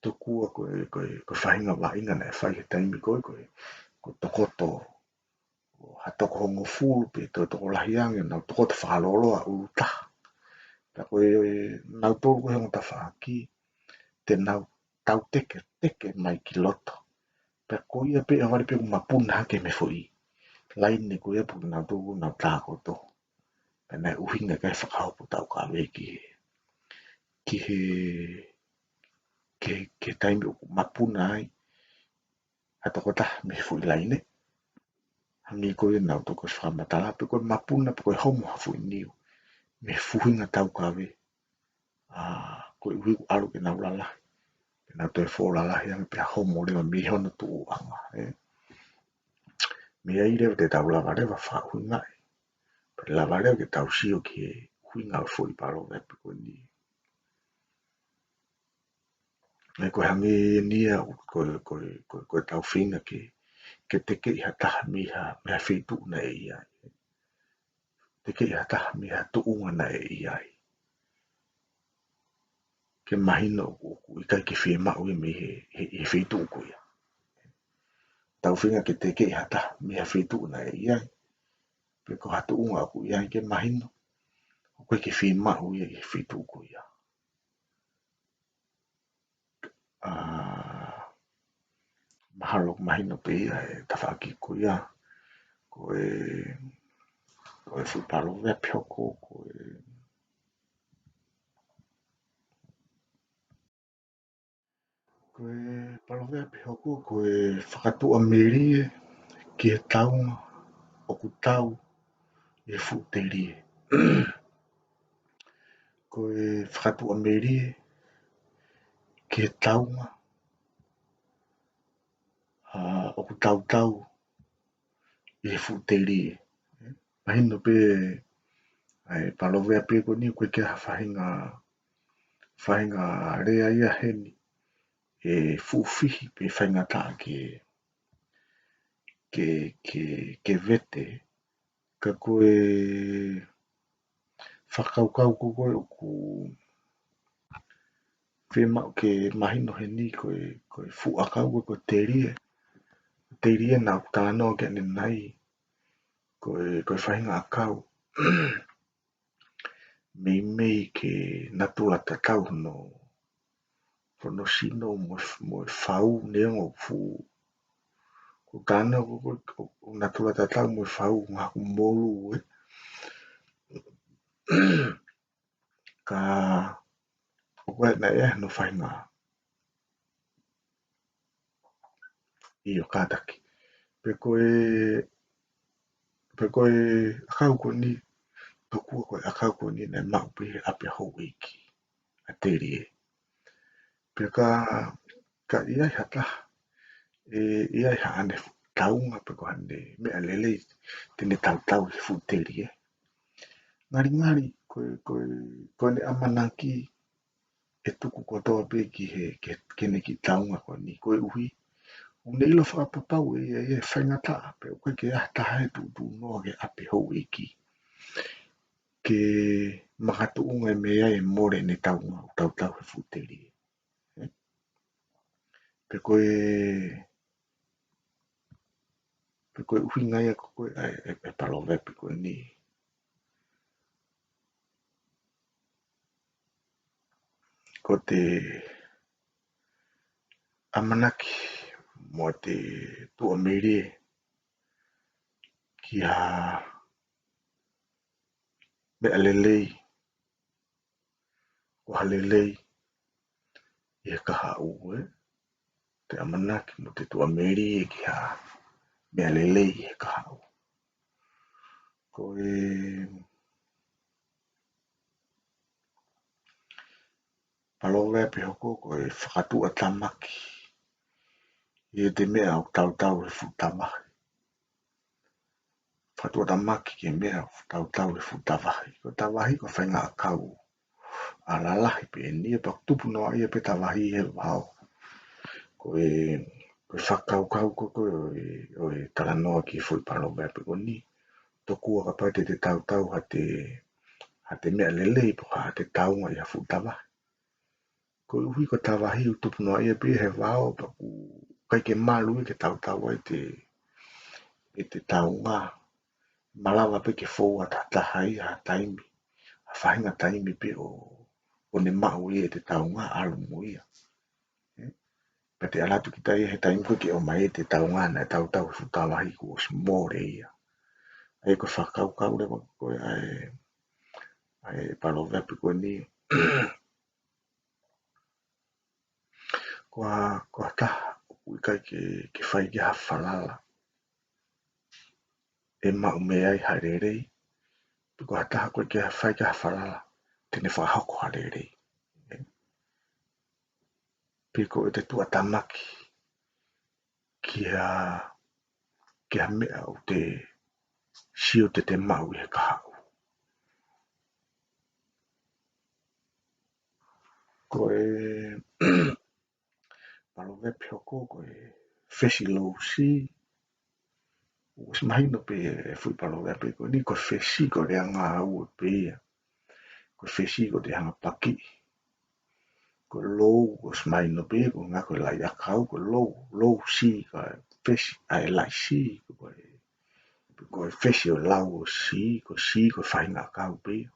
Tokua koe whahinga wa inga na e whai he taimi koe tokoto hatoko hongo fulu pe toko lahi ange nau tokoto whakaloloa ulu taha. Ta koe nau tolu koe hongo ta whaki te nau tau teke mai ki loto. Pe koe ia pe awari pe mapuna hake me fo i. Laine koe ia pu nau tolu nau tākoto. Pe nai uhinga kai whakahopu tau kawe ki he taimi o mapuna ai. Hatoko taha me fo i laine. Hangi koe nau toko whamatala pe koe mapuna pe koe homo hafu i niu. Me fuhinga tau kawe. Koe uhi alu ke nau lalahi. Pe nau toi fō lalahi ange pe homo rewa me hono tu anga. Me ai rewa te tau lava rewa whahuinga e. Pe lava rewa ke tau sio ki he huinga o fo i paro vepi koe ni. Me koe hangi nia koe tau whina ke teke i hataha miha whitu na e iai. Teke i hataha miha tuunga na e iai. Ke mahina o i kai ke whimau i me he whitu ko ia. Tau whina ke teke i hataha miha whitu na e iai. Pe ko hatu unga ko iai ke mahina. O koe ke whimau i he whitu ko ia. Mahalo mahina pe ia e tawhaki ko ia. Koe whuparo vea pioko koe paro vea pioko koe whakatua merie ki he taunga o ku tau e whuterie. Koe whakatua merie ki he taunga o ku tau e whuterie. Mahina pe paro vea pe ko ni koe kia whahinga rea ia heni. E fufihi pe whainga taa ke vete ka koe whakaukau koe o ku whemau ke mahino he ni koe fuakau koe terie na tāno ke ne nai koe whahinga akau mei ke natula tatau no sino mo whau neongo fu ko tāna ko natula tatau mo whau ngā molu na no whainga i o kātaki. Pe koe akau ko ni, tokua koe akau ko ni nei mau pe ape hou iki a teri e. Pe ka iai hata, iai haane taunga pe ko hane mea lelei tene tau he fu teri e. Ngari koe ne amanaki e tuku kotoa pe ki he kene ki taunga ko ni koe uhi. Une ilo whakapapau e whaingata pe o koe ke ahtaha e tu noa ke ape hou iki. Ke makatuunga e mea e more ne taunga o tau he futeri. Pe koe uhi ngai a koe e palowe pe koe ni. Ko te amanaki mo te tua meri ki a mea lelei o halelei i he kaha ue. Te amanaki mo te tua meri ki a mea lelei i he kaha ue. Koe palowe pe hoko koe whakatua tamaki i te mea o tau e futamahi. Whatua tamaki ke mea o tau e futavahi. Ko tawahi ko whainga a kau a lalahi pe ni e pak tupu noa ia pe tawahi he wao. Koe whakau ko o e tala noa ki fui palowe pe ko ni. Tokua ka pai te tau ha te mea lelei po ha te taunga i a futavahi. Ko uhi ko tawahi o tupu noa ia pe he wao paku kai ke malu ke tau ai te taunga. Malawa pe ke fou a tatahai a taimi. A whahinga taimi pe o ne mau e te taunga alu muia. Pa te alatu ki tai he taimi ko ke o mai te taunga na tau futalahi ko o smore ia. Ai ko whakau le wako koe ai palowe pe koe ni. Ko taha ui kai ke whai ki hawhalala. E mau mea i harerei. Ko taha koe ke whai ki hawhalala. Tene whahako harerei. Piko e te tua tamaki kia mea o te sio te mau i he kahau. Ko e palowe pihoko ko e whesi low si. Us mahino pe e fui palowe pe ko ni ko whesi ko rea ngā au e pe ia. Ko whesi ko te hanga paki. Ko low us mahino pe ko ngā ko lai akau ko low si ko whesi ai lai si ko e whesi o lau o si ko whainga akau pe ia.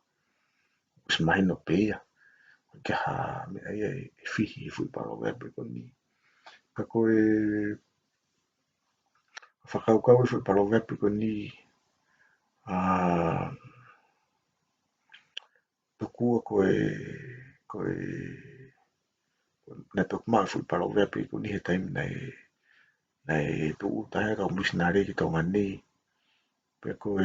Us mahino pe ia. Ke ha mea ia e whihi e fui palowe pe ko ni. Ka koe whakaukau e fui palowe pe ko ni. Tukua koe na tok maa fui palowe pe ko ni he taimi nei tu utahe ka umisinare ki tonga ni. Pe koe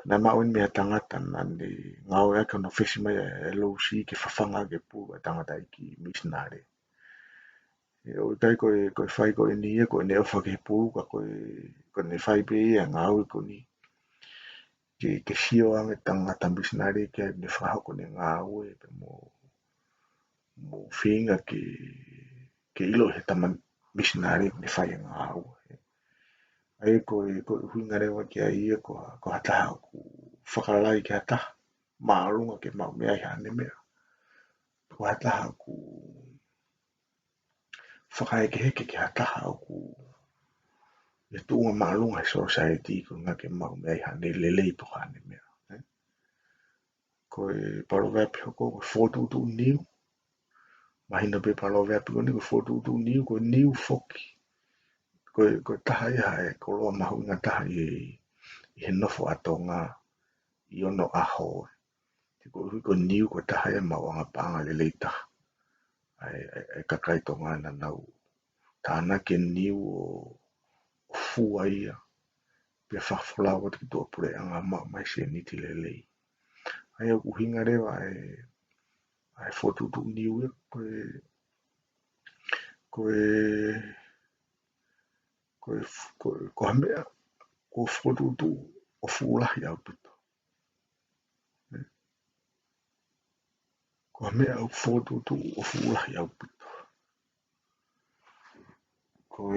na maoin mea tangata nani ngau ea ka no whesi mai e low si ke whawhanga ke pu e tangata i ki umisinare. O tai koe whai koe ni e koe ne ofa ke pu ka koe ne whai pe ia ngau e ko ni. Ke sio ange tangata umisinare ke ne whahako ne ngau e pe mo whinga ke ilo he taman umisinare ne whai e ngau e. Ai koe huinga rewa ki a ia ko hataha ku whakalai ki hataha. Maalunga ke mau mea i hane mea. Ko hataha ku whakai ke heke ki hataha o ku e tuunga maalunga he society ko ngā ke mau mea i hane lelei po hane mea. Koe palowe pihoko ko whotutu niu. Mahina pe palowe pihoko ni ko whotutu niu ko niu foki. Koe taha iha e koloa mahu ngā taha i he nofo ato ngā i ono aho. ko niu ko taha e mawanga panga le leita. Ai kakai tonga na nau. Tāna ke niu o fua ia. Pia whawhalawa te toa pure anga mai se niti le lei. Ai au uhinga rewa ai whotutu niu e ko hamea ko whotutu o fuulahi au pito. Ko hamea au whotutu o fuulahi au pito. Ko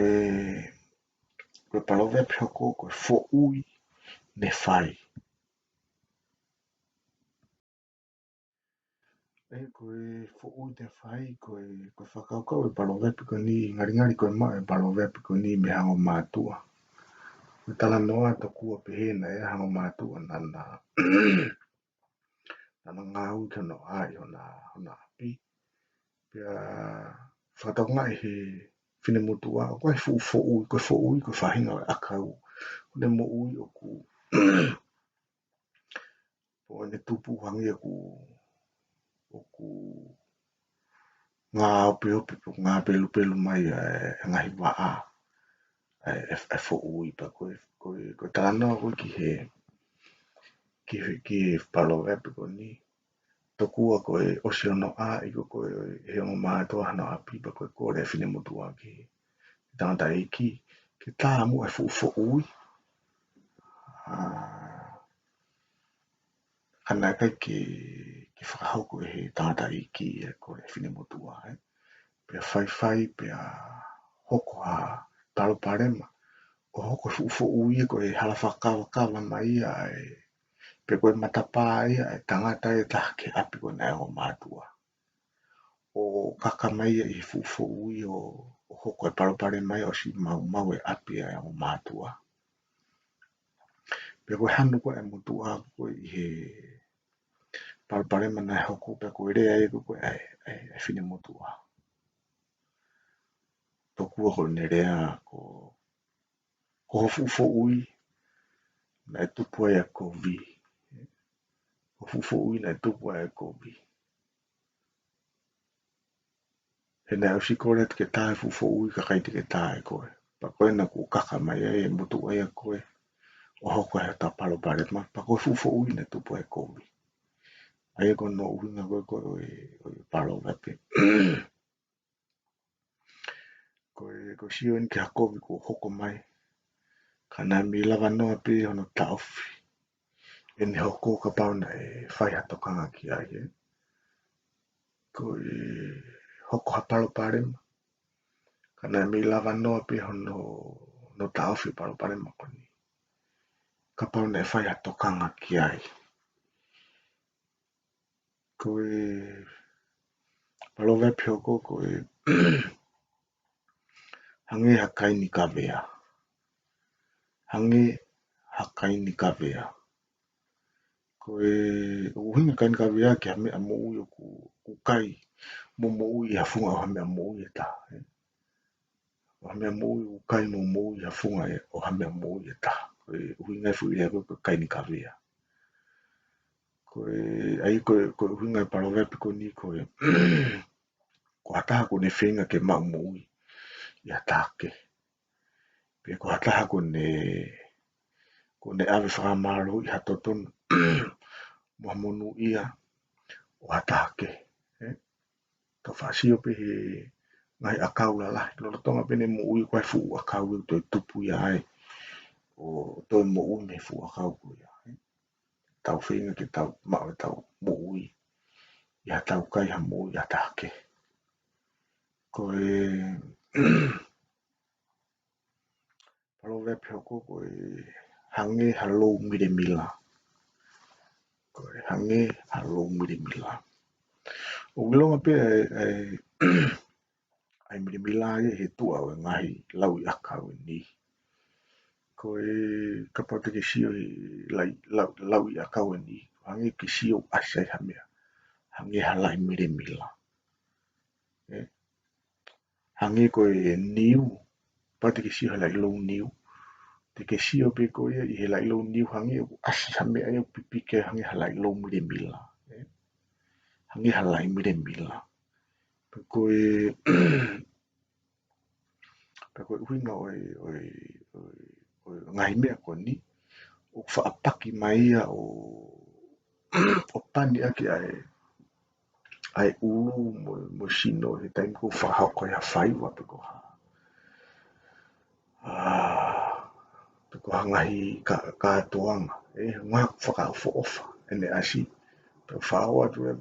palowe pihoko ko whoui ne whai. Koe whoui ne whai koe whakaukau e palowe piko ni ngari koe maa e palowe piko ni me hango mātua. Koe tala noa to kua pehena e hango mātua nana ngā uta no ai hona api. Pia whakatau ngai he whine mutua o koe whoui koe whahinga o akau. Kone mo ui o ku o ne tupu hangi o ku ngā ope ngā pelu mai e ngahi waa e whoui pa koe tāna koe ki he palowe piko ni. Tokua koe osiono a i koe he o mātua hana api pa koe kore whine mutua ki tāngata eiki. Ke tā mua e whoui. Ana kai ke whakahauko e he tāngata eiki e kore whine mutua. Pia whai pia hoko a talo parema. O hoko whoui e koe hala whakawa mai ai. Pe koe matapā ia e tangata e taha ke api koe nai o mātua. O kakamai i whoui o hoko e palopare mai o si mau e api e o mātua. Pe koe hanu koe e mutua koe i he palopare mana e hoko pe koe rea e koe e whine mutua. Tokua koe ne rea ko whoui na e tupu e a kovi. Whoui na e tupu e a kovi. He nai au sikore te ke tae whoui ka kai te ke tae koe. Pa koe na ku kaka mai e mutu e a koe. O hoko e ta palo pare ma. Pa koe whoui na tupu e kovi. Ai koe no uhinga koe o palo vepe. Koe sio ni ke hakovi ko hoko mai. Kana mi lava noa pe hono taufi. E ne hoko ka pauna e whai hatokanga ki ai e. Koe hoko hapalo pare ma. Kana mi lava noa pe hono no taufi palo pare ma koni. Ka pauna e whai hatokanga ki ai. Koe palo vepe hoko koe hange hakai ni ka vea. Hange hakai ni ka vea. Koe uhinga kai ni ka vea ki hame a mo ui o ku kai. Mo ui hafunga o hame a mo ui e ta. O hame a mo ui o kai mo ui hafunga o hame a mo ui e ta. Koe uhinga e fu irea koe kai ni ka vea. Koe ai koe uhinga e palo vepe ko ni koe. Ko hataha ko ne whenga ke mau mo ui. I hatake. Pia ko hataha ko ne ave whakamaro i hatotonu. Mua monu ia o hatake. Ka whaasio pe he ngai akau la lahi. Lolo tonga pene mo ui koe fu akau i toi tupu ia ai. O toi mo ui me fu akau ko ia. Tau whenga ke tau mao e tau mo ui. I hatau kai ha mo ui hatake. Koe palo vepe hoko koe hange halou mire mila. Koe hange halou mire mila. O wilonga pe ai mire mila e he tua o ngahi lau i akau e ni. Koe kapau te ke sio i lau i akau e ni. Hange ke sio asai hamea. Hange halai mire mila. Hange koe niu. Pate ke sio halai lou niu. Te ke sio pe koe i he lai lou niu hange o asai hamea e o pipike hange halai lou mire mila. hange halai mire mila. Koe koe uhinga o ngai mea ko ni o whaapaki mai ia o pani ake ai ulu mo sino he taim ko whahako ia whaiwa pe ko ha. Pe ko hangahi ka toanga. Ngā whakaofo ofa ene asi. Pe whaoa tu e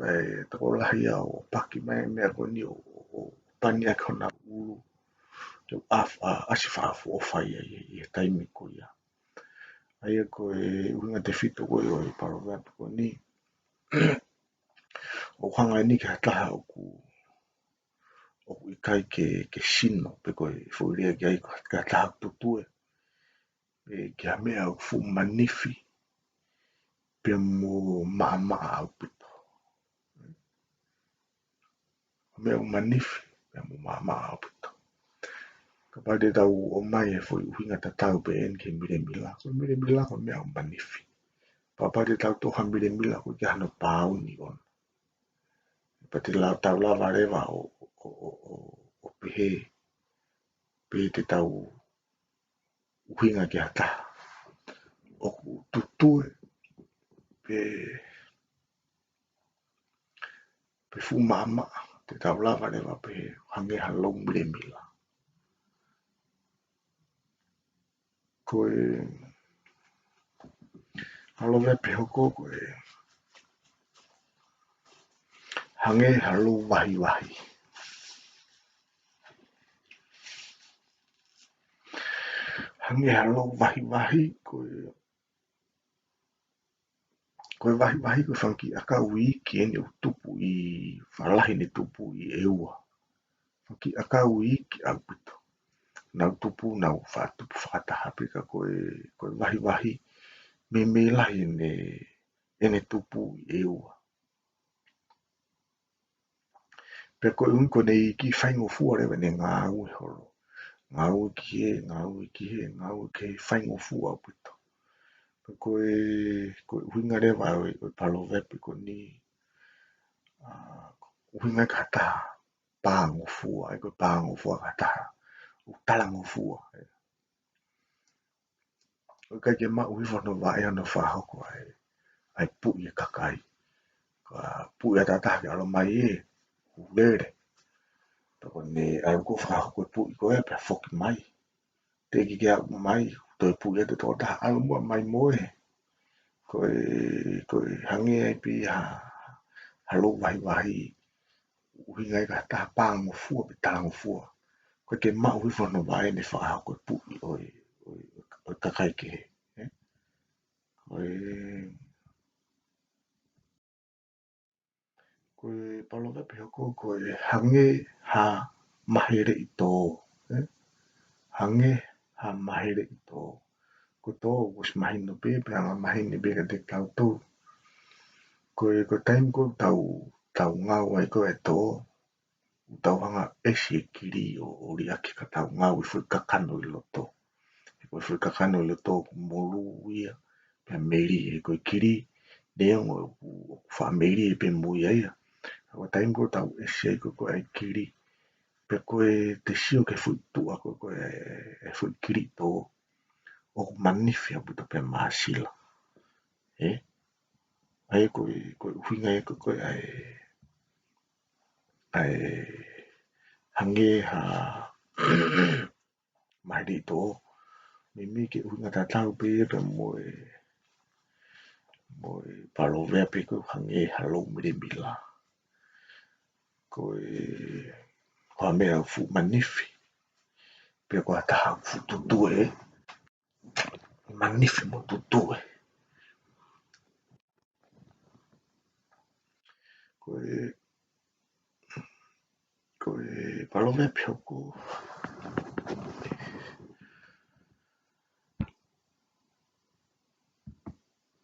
tako lahi o paki mai mea ko ni o pani ake hona ulu. Te asi whaafo ofa ia i taimi ko ia. Aia ko uhinga te whito ko i o i Proverbs ko ni. O hanga ni ke hataha o i kai ke sino pe koe whuirea ki ai ke hataha tutue. Ke ha mea o fu manifi pe mo maa au pito. Mea o manifi pe mo maa au pito. Ka pade tau o mai e fwoi uhinga ta tau pe en ke mire mila. So mire mila ko mea o manifi. Pa pade tau toha mire mila ko ke hano pauni on. Pa te tau lava rewa o pehe pe te tau uhinga ki hataha. O tutue pe fu mama te tau lava rewa pe hange halou mire mila. Koe halowe pe hoko koe hange halou wahi wahi. Hange halou wahi wahi koe wahi wahi koe whanki aka wiki eni o tupu i whalahi ni tupu i eua. Whanki aka wiki au pito. Nau tupu nau whatupu whakataha pika koe wahi wahi me lahi ene tupu i eua. Pe koe unko nei ki whaingo fua rewa ne ngā ui holo. Ngā ui ki he, ngā ui ki he whaingo fua au pito. Koe huinga rewa o palo vepi ko ni huinga kataha pāngo fua, ai koe pāngo fua kataha o talango fua. Koe kai ke mau hiwhano wae ana whahoko ai pui e kakai. Pui a tataha ke alo mai e ulere. Tako ne ai uko whahoko e pui koe pe whoki mai. Te ki ke au mai, toi pui e te tō taha alo mua mai moe. Koe hange ai pi halo wahi wahi uhinga i ka taha pāngo fua pe talango fua. Koe ke mau hiwhano wae ne whahoko e pui o kakai ke he. Koe paloga pe hoko koe hange ha mahere i tō. Hange ha mahere i tō. Ko tō was mahino pe anga mahine pe ka te tau tō. Ko taim ko tau ngau ai ko e tō. Tau hanga esi e kiri o ri ake ka tau ngau i fui kakano i loto. Ko fui kakano i loto molu ia. Pe meri e koe kiri. Neongo o wha meri e pe mui aia. Ko taim ko tau esi ai ko ai kiri. Pe koe te sio ke fui tua ko e fui kiri tō. O manifi a puta pe maasila. Ai koe uhinga e koe ai hange ha mahere i tō. Me ke uhinga tatau pe e pe moe palo vea pe koe hange halou mire mila. Koe hoa mea fu manifi. Pe koe taha fu tutue. Manifi mo tutue. Koe palo vea pe hoko.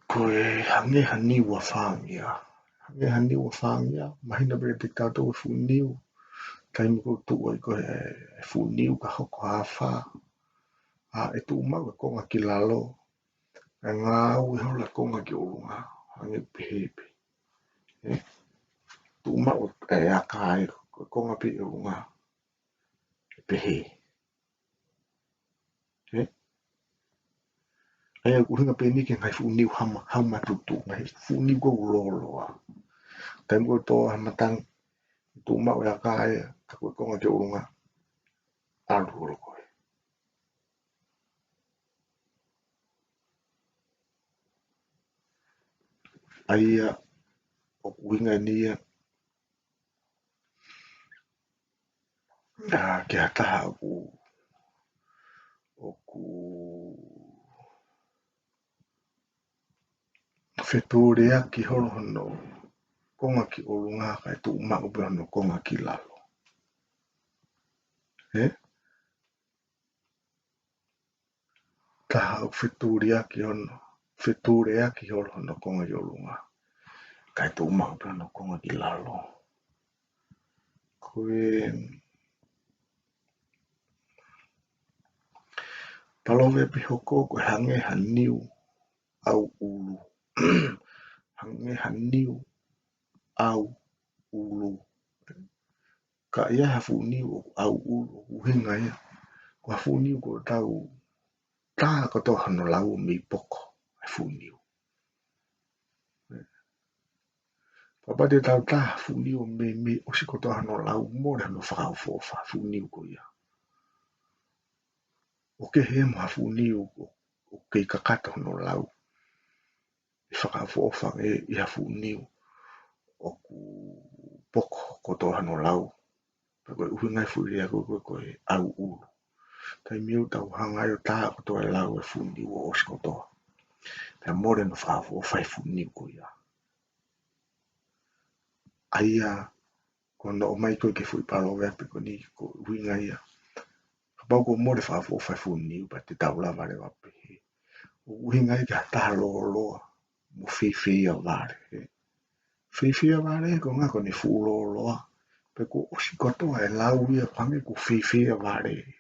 Koe hange hani ua whangia. Hange hani ua whangia. Mahina pe te tātou e fu niu. Taimi ko tua i koe e fu niu ka hoko a wha. E tu mau e konga ki lalo. E ngā ui hola konga ki olunga. Hange pehepe. ma o aka e konga pe o nga pehe e ai ku hinga pe ni ke ngai fu ni hama tu ngai fu ni go lo a tai mo to matang tu ma o aka e ka konga te o nga alu lo ko ai o winga ni ke ata o ku whetore ki horo hono konga ki o runga kai tu ma o hono konga ki lalo. He? Taha o whetore ki horo hono konga ki o runga kai tu ma o hono konga ki lalo. Koe palowe pihoko koe hange haniu au ulu. Hange haniu au ulu. Ka ia hafu niu au ulu uhinga ia. Ko hafu niu ko tau tā koto hano lau mi poko hafu niu. Papa te tau tā hafu niu me osi koto hano lau mo hano whakau fofa hafu niu ko ia. O ke he mo hafu niu o kei kakata hano lau. I whakau fofa i hafu niu o ku poko koto hano lau. Koe uhingai fuirea koe au ulu. Tai miu tau hangai o tā koto e lau e fu niu o osi kotoa. Pea more no whakau fofa e fu niu ko ia. Aia kono o mai koe ke fui palo wepe ko ni ko winga ia. Kapau ko more whakau fofa e fu niu pa te tau la vare wape he. O winga i ka taha loa loa mo whiwhia vare he. Whiwhia vare ko ngā ko ni fu loa loa. Pe ko osi kotoa e lau ia pange ko whiwhia vare.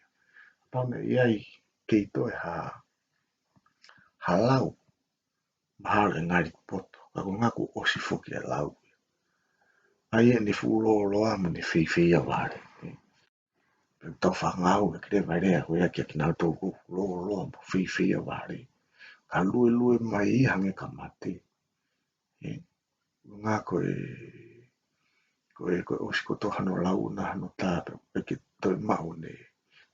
Pane iai kei toi ha lau. Mahalo e ngari poto. Kako ngā ko osi foki e lau. Ai e ni fu loa loa mo ni whiwhia vare. Pe tau whangau e kire vai rea koe aki aki nau tōku loa loa mo whiwhia vare. Ka lue mai i hange ka mate. Ngā koe osi koto hano lau na hano tāpe. Peke toi mau ne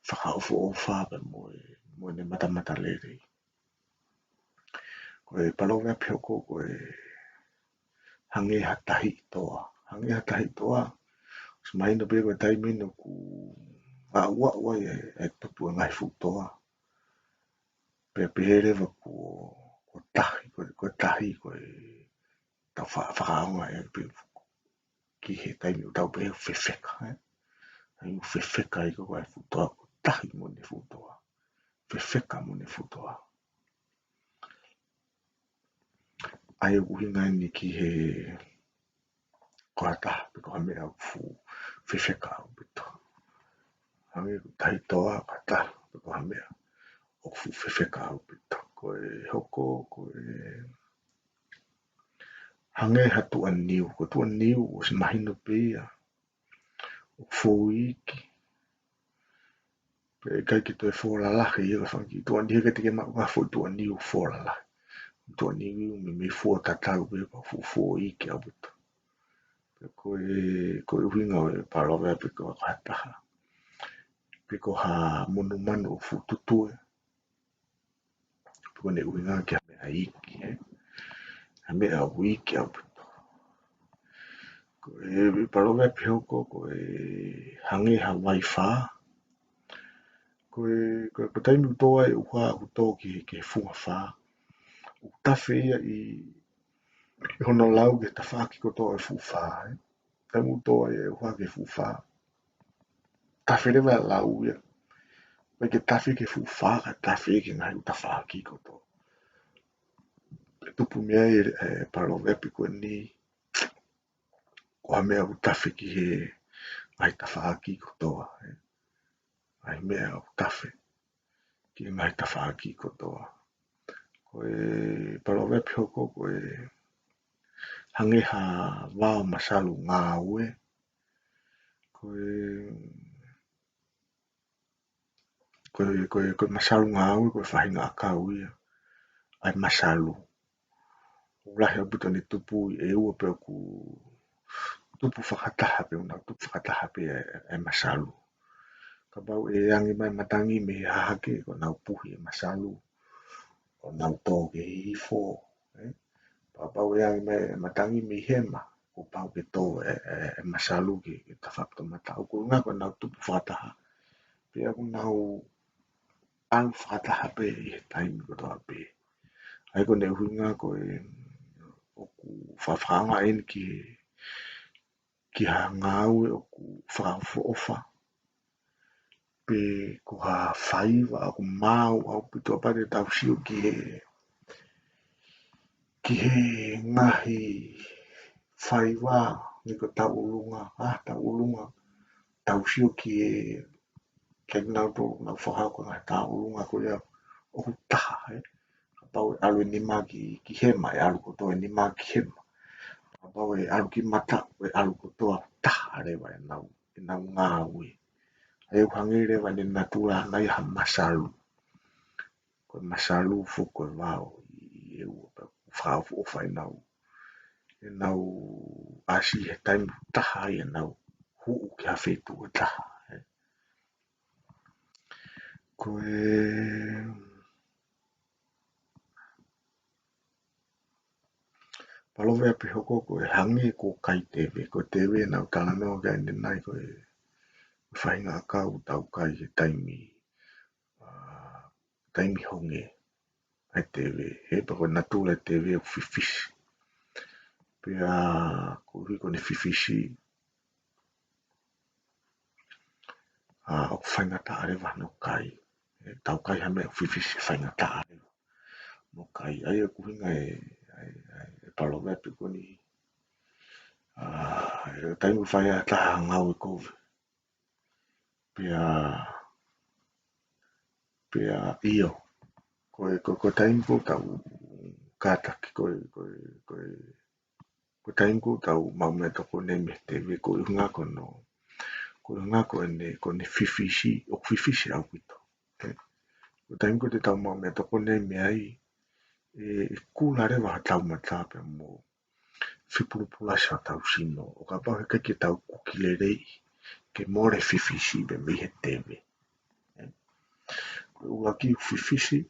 whakaofo o whape mo ne matamata lere. Koe palonga peoko koe hange hatahi toa. Hange hatahi toa. Smaina pe koe taimino ku a ua e tupu e ngai futoa. Pe peherewa ko tahi koe tau whakaonga e pe ki he taimi o tau pe whewheka. Ai u whewheka i koe futoa ko tahi mo ne futoa. Whewheka mo ne futoa. Ai u hinga ni ki he koa taha pe koha mea fu whewheka au bito. Hange tahi toa ka taha pe koha mea o fu whewheka au bito. Koe hoko koe hange hatu a niu. Ko tua niu o si mahino pia. O fōiki. Pe kai ki toi fōralahi i ka whanki. Tua niu ke teke maka fōi tua niu fōralahi. Tua niu me fō tatau pe pa fōiki au bito. Pe koe uhinga o e palawea pe koe kataha. Pe ko ha monu manu o fu tutue. Pe koe ne uhinga ki ha mea iki. Ha mea wiki au bito. Koe palawea pe hoko koe hangi ha waifa. Koe taimi utoa e uha utoa ki funga wha. Utafe ia i hono lau ke ta wha ki kotoa e fu wha. Taimi utoa e uha ke fu wha. Tafe rewa lau ia. Pe ke tafe ke fu wha ka tafe ke ngai uta wha ki kotoa. Pe tupu mea e palawea pe koe ni koha mea utafe ki he ngai ta wha ki kotoa. Ai mea utafe ki ngai ta wha ki kotoa. Koe palawea pe hoko koe hangeha wao masalu ngā ue, koe masalu ngā ue koe whahinga akau ia, ai masalu. Ulahi au puto ni tupu e ua pe ku tupu whakataha pe una tupu whakataha pe e masalu. Ka bau e angi mai matangi me hahake ko nau puhi e masalu, o nau tōke hifo, pa bau e angi mai matangi me hema, ko pau ke tō e masalu ke tawhapto mata. Au ko ngā ko nau tupu whakataha, pe aku nau alu whakataha pe i he taimi ko toa pe. Ai ko ne hunga ko e oku whawhanga eni ki ha ngāue o ku whakawho ofa. Pe ko ha whaiwa aku mau au pito apare tau sio ki he ngahi whaiwa ni ko tau ulunga, tau ulunga, tau sio ki e kei nau tō nau whakau ko ngā tau ulunga ko ia oku taha, pau e alu ni mā ki hema, e alu ko tō ni mā ki hema. Pau e alu ki mata, e alu ko tō taha rewa e nau ngā ue. E uhangi rewa ni natura nai ha masalu. Ko masalu fuko e wao i e ua pa whaafu ofa e nau asi he taimu taha e nau huu ki ha whetu o taha. Ko palowe api hoko ko e hangi ko kai tewe, ko tewe nau talanoa kai ni nai ko e whainga akau tau kai he taimi honge ai tewe, he pa ko natura tewe o whiwhisi. Pea ko hiko ni whiwhisi, o whainga taarewa no kai, tau kai hame o whiwhisi whainga taarewa no kai, ai e kuhinga e palowe api ko ni taimu whaia taha ngau e kowe. Pea iyo, ko taimu ko tau kātaki ko taimu ko tau maumea toko ne me tewe ko ihunga kono, ko ihunga ko ne whiwhisi, o whiwhisi au pito. Ko taimu ko te tau maumea toko ne me ai, e kūla rewa ha tau matape mo whipurupulasi ha tau sino, o ka pau he keke tau kukile rei, ke more whiwhisi be me he tewe. Ko ua ki whiwhisi,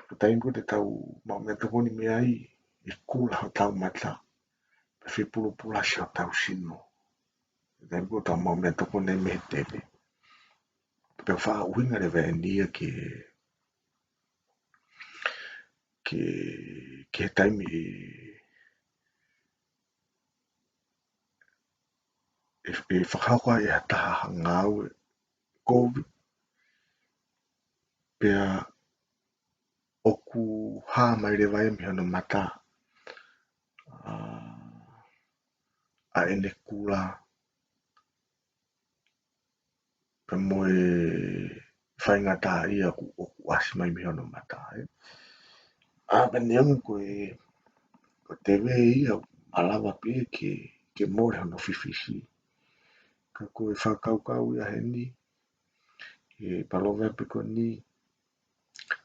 ko taimu ko te tau maumea toko ni me ai, e kūla ha tau mata, pe whipurupulasi ha tau sino. Ko taimu ko tau maumea toko ne me he tewe. Pe wha uhinga rewa e nia ke he taimi e whakauka e hataha ngāu e COVID. Pea oku hā mai rewa e miha no mata a ene kūla pe moe whainga tā ia ku oku asi mai miha no mata. Pene angu ko tewe ia alawa pe ke more hono whiwhisi. Ka koe whakaukau ia he ni, e palowe api ko ni,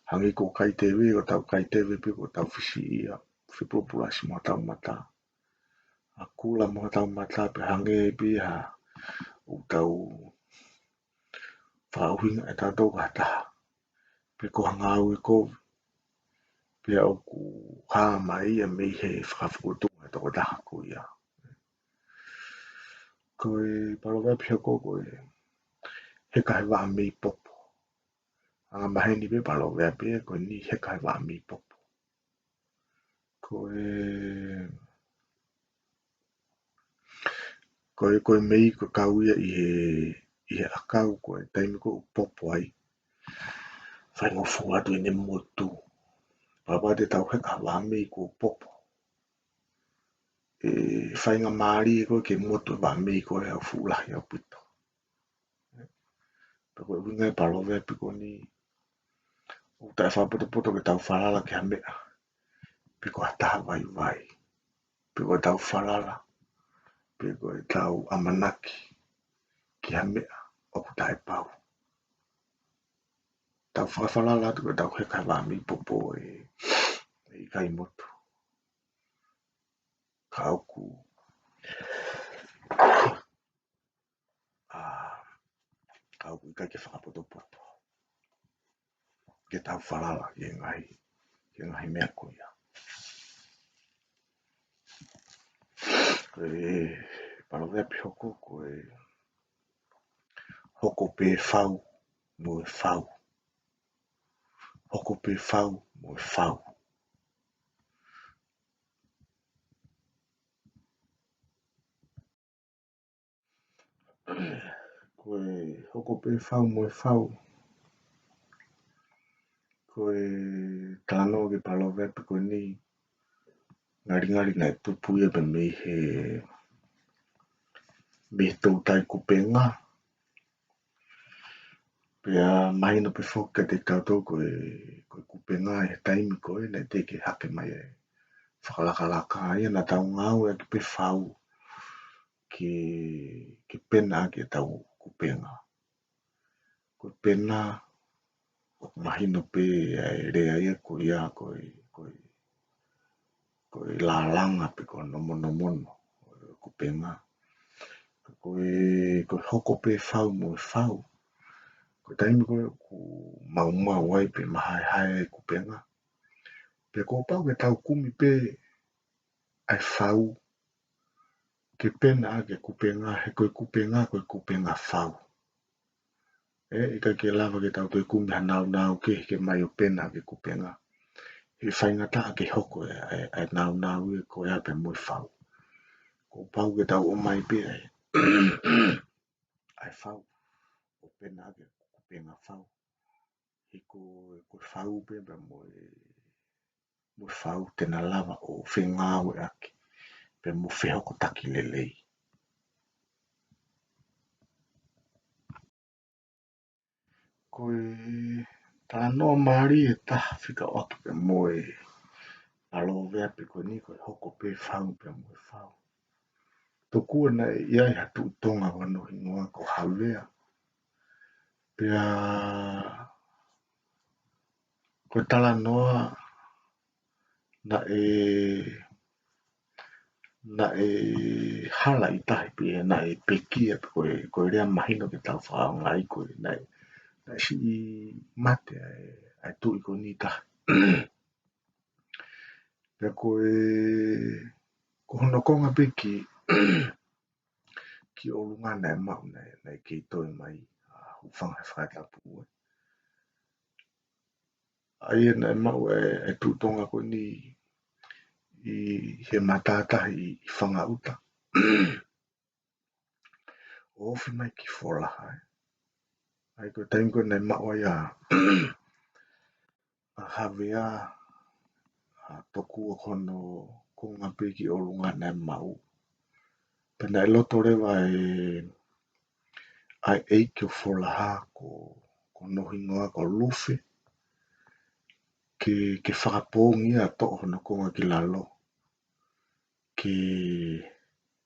hangi ko kai tewe, ko tau kai tewe pe ko tau whisi ia, whipurupulasi mo tau mata. A kūla mo tau mata pe hangi e pe ha, o tau whauhinga e tātou kataha. Pe ko hanga au e kowe, pe au ku hā mai ia mei he whakawhukotunga e toko taha ko ia. Ko e palowe api hoko ko e he kahe waa mei popo. Anga maheni pe palowe api e ko ni he kahe waa mei popo. Ko e mei ko kau ia i he akau ko e taimi ko popo ai. Whaingo fuatu i ne motu. Papa te tau he kahe waa mei ko popo. Whainga maari e ko ke motu waa mei ko e au fuulahi au pito. Ko e winga e palowe api ko ni o tae whapoto ke tau whalala ke hamea. Pe ko hataha vai vai. pe koe tau whalala, pe koe tau amanaki, ki ha mea, oku tae pau. Tau whakawhalala atu koe tau heka wami popo i kai motu. Ka oku, ka oku i kai ke whakapoto. Ke tau whalala i ngai mea koe ia. Koe palovea pi koe hoko pe whau mo e whau. Hoko pe whau mo e whau. Koe hoko pe whau mo e whau. Koe tāno ke palovea pi koe ni ngari ngai pupuia pe me tau tai kupenga. Pea mahina pe whoka te tātou koe kupenga e taimi koe nei te ke hake mai e whakalakalaka ia na tau ngau e ki pe whau ke pena ke tau kupenga. Koe pena mahina pe e rea ia koe ia koe la langa pe koe nomono kupenga. Koe hoko pe whau mo e whau. Koe taimi koe ku mau ai pe mahai e kupenga. Pe ko pau ke tau kumi pe ai whau. Ke pena ke kupenga, he koe kupenga whau. I kai ke lava ke tau te kumi hanau ke mai o pena ke kupenga. He whaingata ke hoko e nau e koe ape mo e whau. Ko pau ke tau o mai pe ai whau. O pena ke kupenga whau. He ko whau pe mo e whau tena lava o whengau e aki. Pe mo whehoko taki lelei. Koe tānoa maari e taha whika oki pe mo e alo vea pe koe ni koe hoko pe whau pe mo e whau. Tokua na iai hatu tonga wano hingoa ko hawea. Pea koe tala noa na e hala i tahi pe na e pekia pe koe rea mahino ke tau whao ngai koe na si i mate ai tu i koe ni tahi. Pea koe hono konga pe ki olunga na e mau na e kei toi mai hufanga he whakatapu. Ai e na e mau e tu tonga koe ni i he matatahi i whanga uta. O ofi mai ki wholaha. Ai koe taim koe nei mau ai a hawea toku o kono konga pe ki olunga na e mau. Pena e loto rewa ai eiki o wholaha ko nohi ngoa ko luwhi. Ke whakapōngi a to hono konga ki lalo. Ke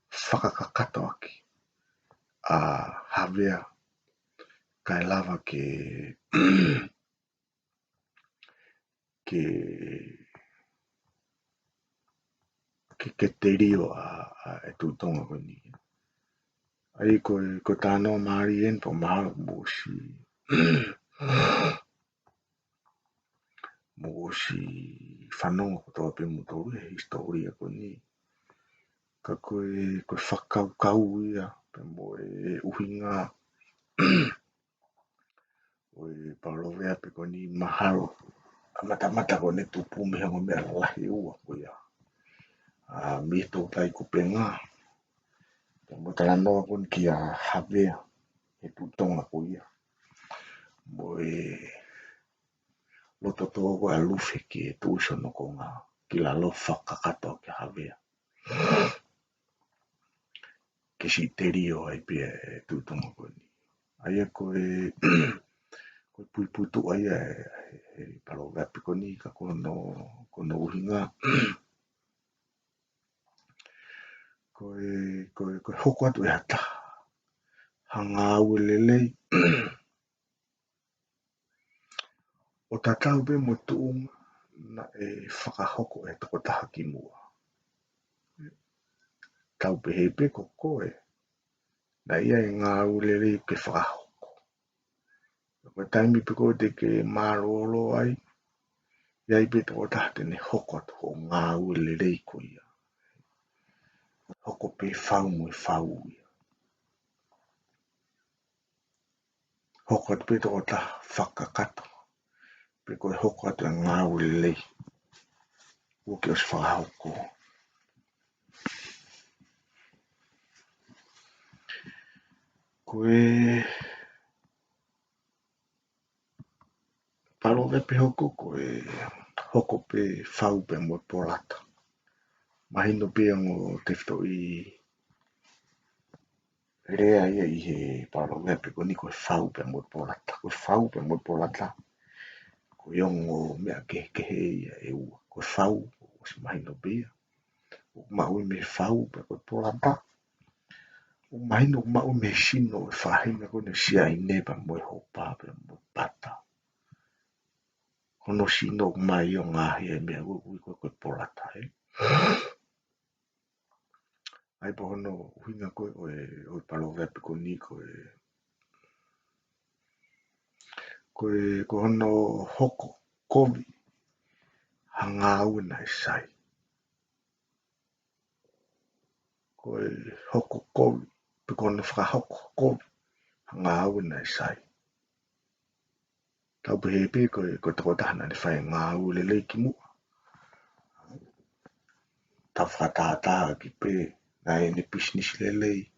whakakakato aki. A hawea kai lava ke te rio e tūtonga koe ni. Ai koe tānoa maari en po mahalo mo si whanonga ko toa pe mutoru e historia koe ni. Ka koe whakau ia pe mo e uhinga o e palovea pe koe ni mahalo. Mata koe ne tupu meha mo mea lahi ua koe ia. Mi tau tai kupenga. Mo tala noa koe ki a hawea e tūtonga koe ia. Mo e loto toa koe a luwhi ki e tūsono ko ngā ki la lo whakakato ki hawea. Ke si te rio ai pia e tūtonga koe ni. Ai e koe puiputu ai e palovea pe koe ni ka kono uhinga. koe hoko atu e hata. Hanga au lelei. O tatau pe mo tuunga na e whakahoko e toko taha ki mua. Tau pe hei pe ko koe. Na ia e ngā au lelei ke whakahoko. Koe taimi pe koe te ke marolo ai. Iai pe toko taha tene hoko atu ho ngā au lelei ko ia. Hoko pe whau mo e whau ia. Hoko atu pe toko taha whakakato. Pe koe hoko atu e ngā au lelei. Ua ke os whakahoko. Koe palo pe hoko koe hoko pe whau pe mo polata. Mahino pe ango te whito i rea ia i he palo pe ko ni koe whau pe mo polata. Koe whau pe mo polata. Koe ongo mea ke he ia e ua. Koe whau o si mahino pe. O maui me whau pe koe polata. O mahino mau me sino e whahina koe ne sia i neba mo e hopa pe mo pata. Hono sino mai o ngahi e mea ui koe polata e. Ai po hono huinga koe o palo vepe ko ni koe hono hoko kovi hanga au na e sai. Koe hoko kovi pe kono whakahoko kovi hanga au na e sai. Tau pe hepe koe toko tahana ne whae ngā au le leiki mua. Tau whakataata ki pe na e ne business le lei.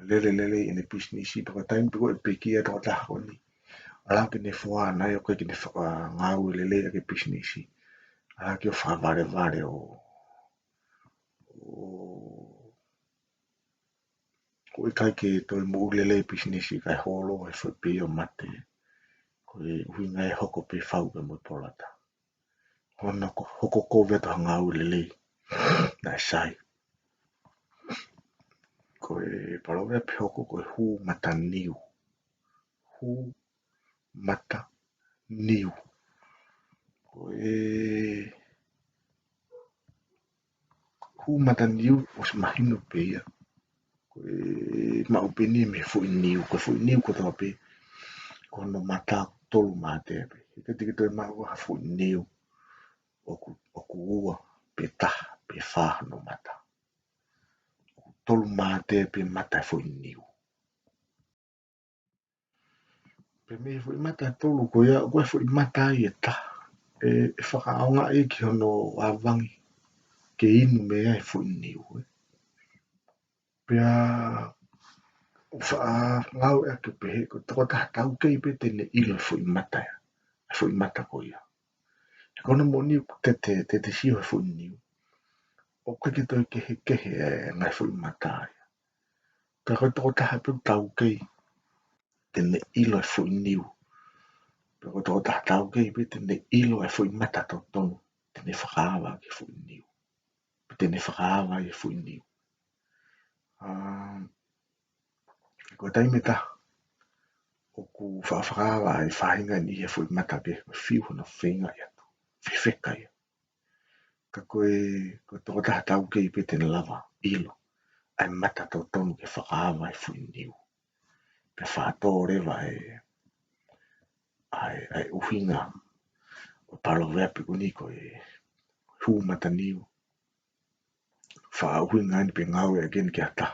Lele ene business i paka taimi piko e peki e toko taha ko ni. Ala ke ne fua nai o koe ki ne whaka ngau lele ke business i. Ala ke o whakavare koe kai ke toi mo lele business i kai holo e whape o mate. Koe hui ngai hoko pe whau pe mo polata. Hona hoko kowe to ngau lele na sai. Koe palowe pe hoko koe hu mata niu. Hu mata niu. Koe hu mata niu o se mahino pe ia. Koe maupeni me fui niu. Koe fui niu ko tama pe. Kono mata tolu mate pe. Ika tiki toi maua ha fui niu. Oku ua pe taha pe whaha no mata. Tolu mate pe mata fui niu. Pe me fui mata tolu ko ia. Koe fui mata i e taha. E whakaonga e ki hono awangi. Ke inu me ai fui niu. Pea wha ngau e ake pehe ko toko taha tau kei pe tene ilo fui mata ya. Fui mata ko ia. E kono mo niu te sio e fui niu. O keke toi kehe e ngai fui mata ya. Ka koe toko taha pe tau kei tene ilo e fui niu. Pe koe toko taha tau kei pe tene ilo e fui mata to tonu. Tene whakaawa ke fui niu. Pe tene whakaawa e fui niu. Ko taime taha. O ku whawhakawa e whahinga ni e fui mata ke whiu hono whenga ia tu. Whiwheka ia. Ka koe toko taha tau kei pe tene lava ilo. Ai mata tau tonu ke whakawa e fui niu. Pe whaatō rewa ai uhinga. O palo veapi kuni koe hu mata niu. Wha uhinga ni pe ngau e gen ki ata.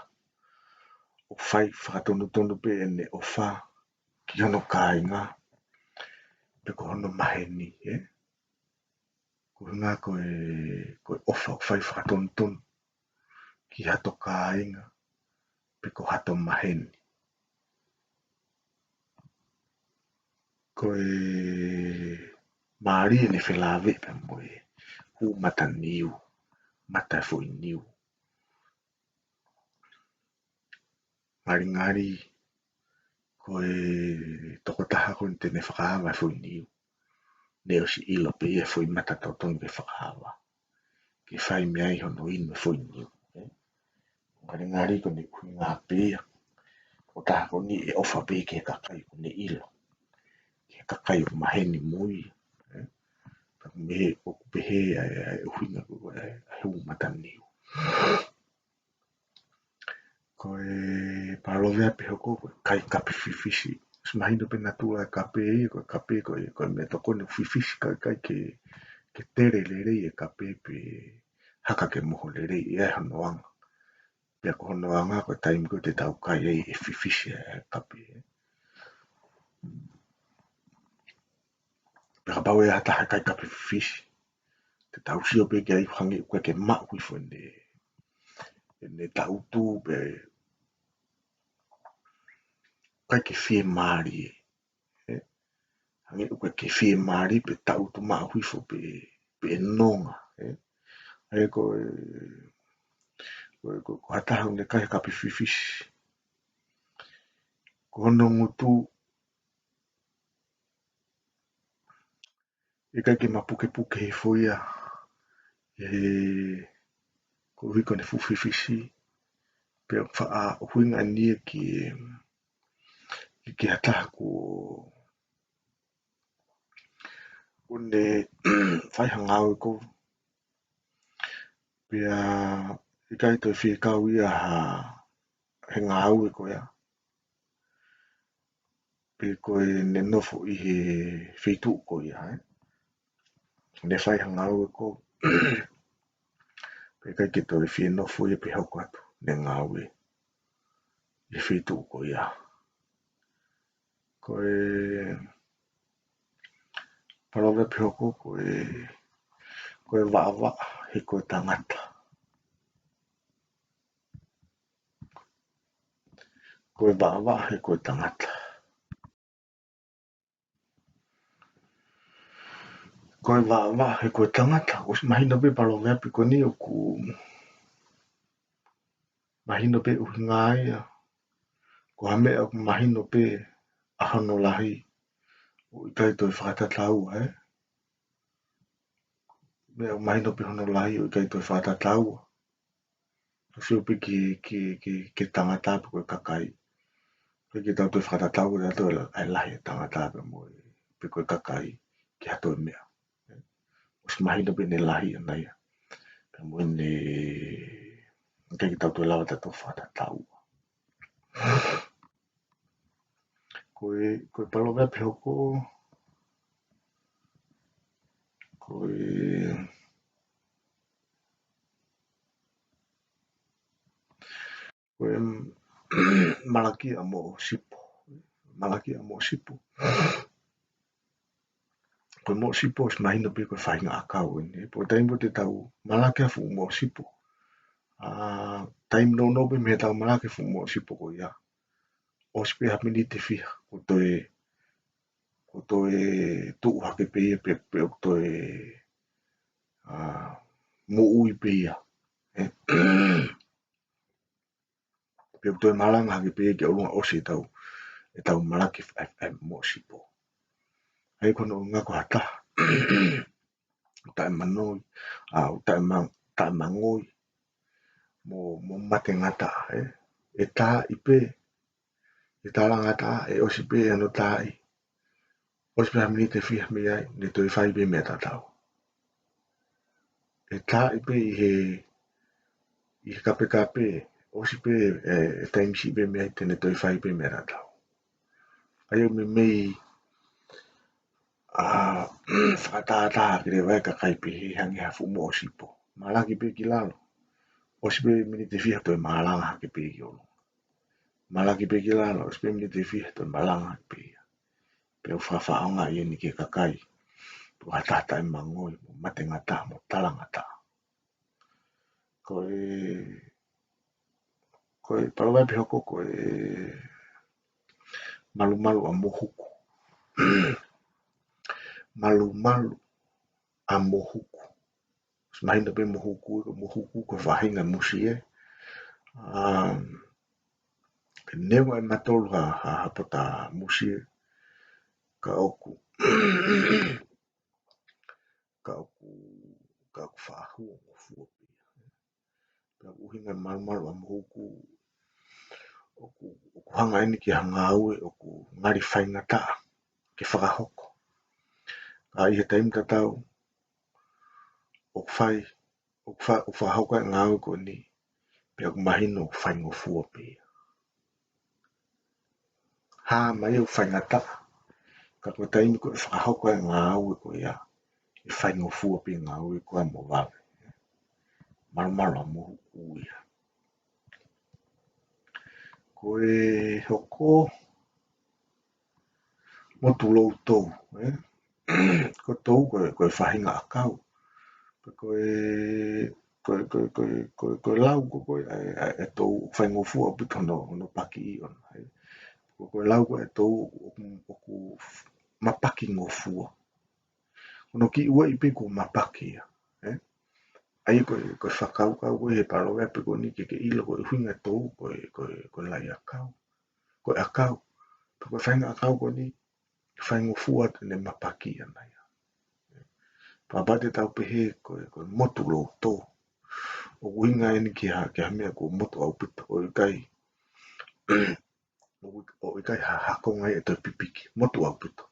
O whai whakatonu pe ene o wha ki hono kāinga. Pe ko hono maheni, ko ngā koe ofa o whai whakatonu ki hato kāinga. Pe ko hato maheni. Koe maari ne whelāwe pe moe. Hu mata niu. Mata fui niu. Ngari koe toko taha koe tene whakaawa fui niu. Neo si ilo pe ia fui mata tau tonu ke whakaawa. Ke whai mea i hono inu fui niu. Kare ngari ko ni kui ngā pēia. O taha ko ni e ofa pē ke kakai ko ne ilo. Ke kakai o maheni mui. Ka mehe o pehe ai uhinga ko ai heu mataniu. Ko e palovea pe hoko ko kai kapi fifisi. Smahino pe natua kape ko kape ko me toko ni fifisi kai ke tere le rei e kape pe haka ke moho le rei e hanoanga. Pea ko hanoanga ko taimi ko te tau kai e fifisi e kape. Pea pau e hata kai kape fifisi. Te tau sio pe ke ai hangi ko ke ma kui fo ne tau tu pe kai ke fie mari e. Hangi ko ke fie mari pe tau tu ma kui fo pe nonga e. Ai ko hata hau ne kai kape fifisi. Ko hono ngutu e kai ke mapuke puke he foia e ko hiko ne fufifisi pe wha a huinga nia ki hata ko ne whai hangau e ko pea i kai toi whikau ia he ngau e ko ia pe koe ne nofo i he whitu ko ia ne whai hangau e ko pe kai ke toi whi nofo i pe hoko atu ne ngau e i whitu ko ia koe parawe pe hoko koe waa he koe tangata koe waa he koe tangata koe waa he koe tangata os mahina pe parawe pe ko ni o ku mahino pe uhinga ia ko hame o mahino pe ahano lahi o i kai toi whakatatau me o mahino pe hono lahi o i kai toi whakatatau o sio pe ke tangata pe koe kakai pe ke tau toi whakatatau e ato e lahi e tangata pe mo pe koe kakai ki hato e mea os mahino pe ne lahi ana ia pe mo ne kai ki tau toi lawa tato whakatatau koe paloga pe hoko koe malaki a mo sipo koe mo sipo os mahino pe koe whainga a kau ne po taimbo te tau malaki a fu mo sipo taim no pe me tau malaki fu mo sipo ko ia os pe hapini te whiha ko toe tuu hake pe o toe mo ui pe ia pe o toe malanga hake pe ke olunga osi e tau malaki mo sipo ai kono ngā ko hata tae manoi tae mangoi mo mate ngata e tā i pe e tā la ngata e osi pe ano tā i osi pe hamini te whiha me ai ne toi whai pe mea tatau e tā i pe i he kape osi pe e taimisi pe mea te ne toi whai pe mea tatau ai o me mei whakatata ki re wai ka kai pe he hangi hafu mo o sipo malaki pe ki lalo osi pe mini te whiha toi malanga hake pe ki olo malaki pe ki lalo osi pe mini te whiha toi malanga hake pe ia pe o whawhaonga i ni ke kakai po hatata e mangoi mo mate ngata mo tala ngata koe palawai pe hoko koe malu a mohuku malu a mohuku smahina pe mohuku ko whahinga musi ke newa e matolu ha hapata musi ka oku ka oku whahua mo fuapi Pea uhinga malu a mohuku o ku hanga ini ki hanga aue o ku ngari whaingata ke whakahoko. Ka i he taim tatau o whahoko e ngā aue ko ni pea ku mahino o whaingo fua pia. Ha mai o whaingata ka ko taim ko e whakahoko e ngā aue ko ia i whaingo fua pia ngā aue ko a mo wawe. Malu a mohuku ia. Ko e hoko mo tu lou tau. Ko tau ko e whahinga a kau. Ko e lau ko e tau whaingo fua puto no paki i on. Ko e lau ko e tau o ku mapaki ngō fua. Kono ki ua i pe ko mapaki ia. Ai ko e whakau ko he paro e pe ko ni ke ilo ko e huinga tau ko e lai a kau. Ko e a kau. Ko e whainga a kau ko ni whaingo fua ne mapaki ia nai. Pabate tau pehe ko motu lo tō. O winga ini ki ha mea ko motu au pita o i kai hako ngai e toi pipiki. Motu au pita.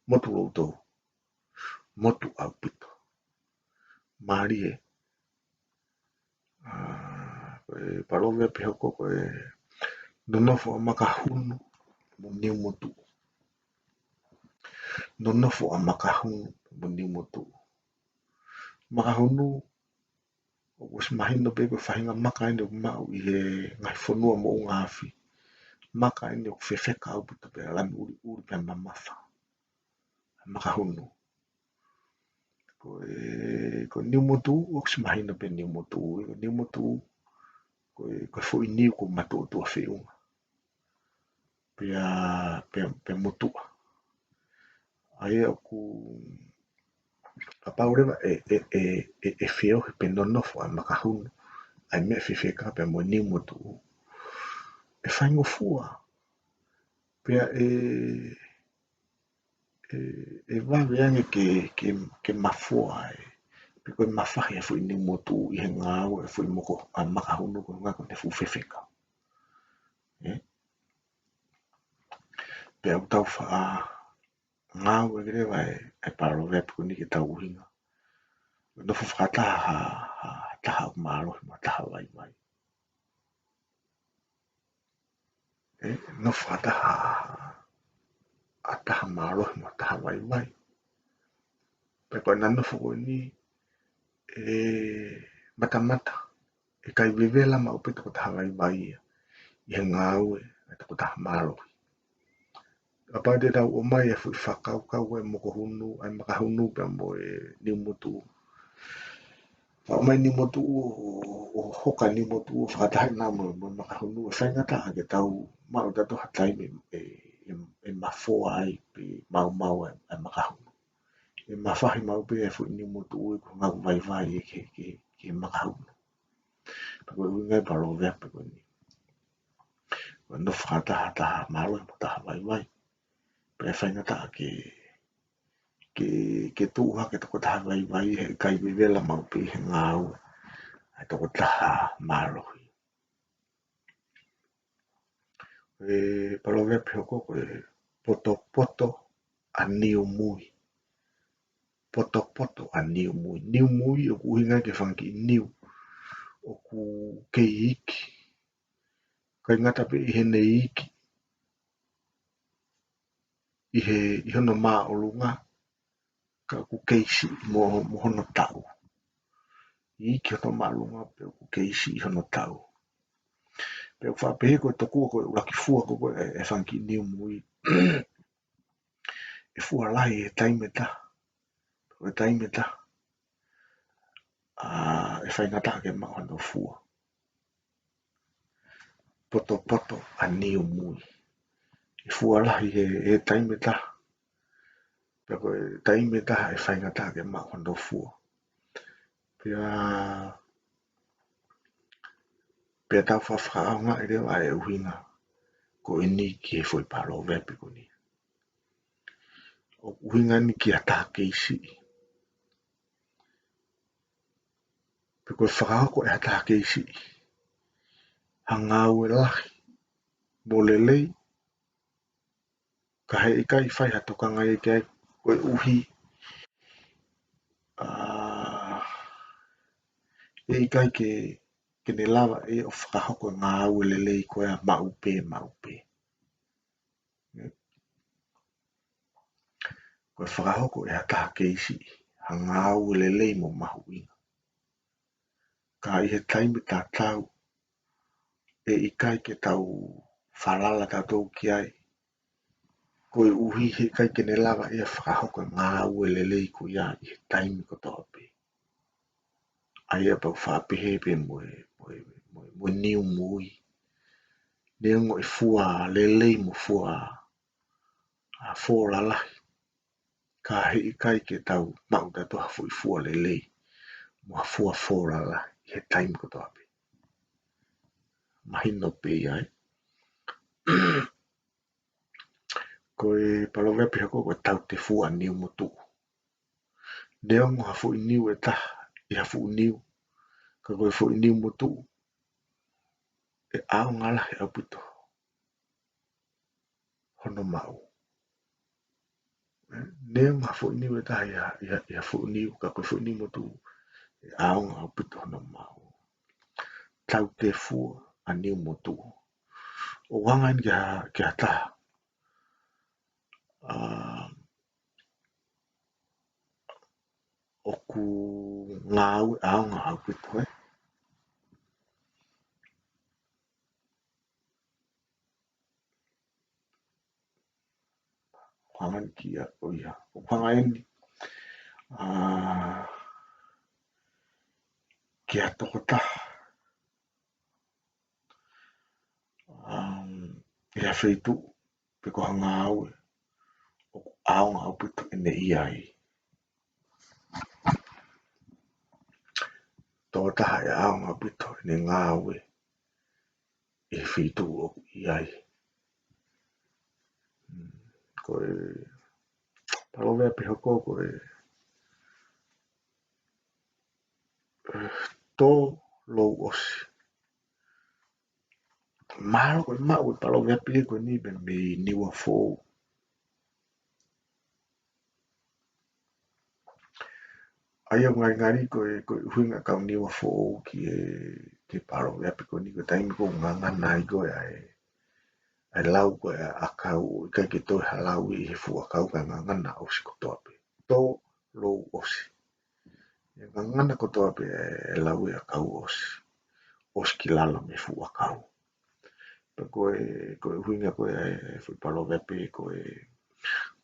Motu lo tō. Motu au pita. Maari e. Ko e parovea pihoko ko e nonofo a makahunu mo niu motu. Nonofo a makahunu mo niu motu. Makahunu o was mahino pe ko whahinga maka ine o mau i he ngai whanua mo unga awhi. Maka ine o whewheka au puta pe alami uri pe mamawha. Makahunu. Ko niu motu o was mahino pe niu motu. Ko niu motu ko fo i niu ko mato o tua whiunga. Pe motua. Ai o ku Apaurewa e whio he pe nonofo a makahunu. Ai mea whewheka pe mo niu motu. E whaingo fua. Pea e wawe ange ke mafua e. Pe koe mawhahi e fui niu motu i he ngāu e fui moko a makahunu ko ngako ne fu whewheka. Pea u tau wha ngāu e grewa e paro vepu ni ke tau uhinga. No fu whakataha taha o mārohi ma taha wai mai. No whakataha a taha mārohi ma taha wai mai. Pe koe nana fuko ni mata. E kai vivela ma upita ko taha wai mai ia. I he ngāu e tako taha mārohi. Apa te tau o mai e fui whakau e moko hunu, ai makahunu pe mo e niu motu. Wha mai ni motu o hoka ni motu o whakatahi nā mo makahunu e whaingata a ke tau mau tato hatai e mafoa ai pe mau e makahunu. E mawhahi mau pe e fui ni motu o ko ngau vai e ke makahunu. Pe koe ngai paro vea pe koe ni. No whakataha taha maro e mo taha vai. Pe e whaingata a ke tūha ke toko taha vai he kai vivela mau pe he ngāu. Ai toko taha mārohi. Palovea pihoko ko e poto a niu mui. Poto a niu mui. Niu mui o ku hinga ke whanki niu. O ku kei iki. Kai ngata pe i he nei iki. I hono mā o lunga. Ka ku keisi mo hono tau. I iki hono mā lunga pe o ku keisi i hono tau. Pe o whapehe koe tokua koe uraki fua koe e whanki niu mui. E fua lai e taimeta. E taimeta. E whaingata ke mahono fua. Poto a niu mui. E fua lai e taimeta. Pe koe taimeta e whaingata ke mahono fua. Pea tau whawhaaunga e reo ai e uhinga. Ko e ni ki e fwoi paro vepi ko ni. O uhinga ni ki a taha keisi. koe whakahoko e hata ke isi. Hangau e lahi, mo lelei, ka he ika I whai hatokanga e kia koe uhi, e ika ke ne lava e o whakahoko ngā au e lelei koe a maupe. Koe whakahoko e hata ke isi, hangau e lelei mo mahu inga. Ka I he taimi tā tau, e ikai ke tau whalala tātou ki ai. Koe uhi he kai ke ne lava e whakahoko ngā au e lelei ko ia I he taimi ko tō pe. Ai e pau whapehe pe mo niu mui. Neongo e fua lelei mo fua a fōralahi. Ka he ikai ke tau mau tātou hafu I fua lelei. Mo a fua fōralahi he taimi ko tō pe. Mahino pe ai. Koe palawea piha koe tau te fua niu mo tu. Neongo hafu I niu e taha I hafu niu. Ka koe fu I niu mo tu. E ao ngala he apito. Hono mau. Neongo hafu I niu e taha I hafu niu. Ka koe fu I niu mo tu. E ao ngala apito hono mau. Tau te fua a niu mo tu. O wangain ki ha taha. O ku ngau e ao ngala apito Wangan kia o ia. O wangain ki ha toko taha. Ia whaitu pe ko hanga au e. O ao ngā upito e ne iai. Tō taha e ao ngā upito e ne ngā au e. E whaitu o iai. Koe palovea pe hoko koe tō lou osi. Maro koe mau e palovea pe koe ni ben me niwa fōu. Ai au ngai ngari koe huinga kau niwa fōu ki e te palovea pe koe ni koe taimi ko nganga nai koe ai lau koe a kau I kai ke toi halau I he fua kau ka ngangana osi kotoa pe. Tō lou osi. E ngangana kotoa pe e lau e a kau osi. Osi ki lala me fua kau. Pa koe huinga koe e fui palovea pe koe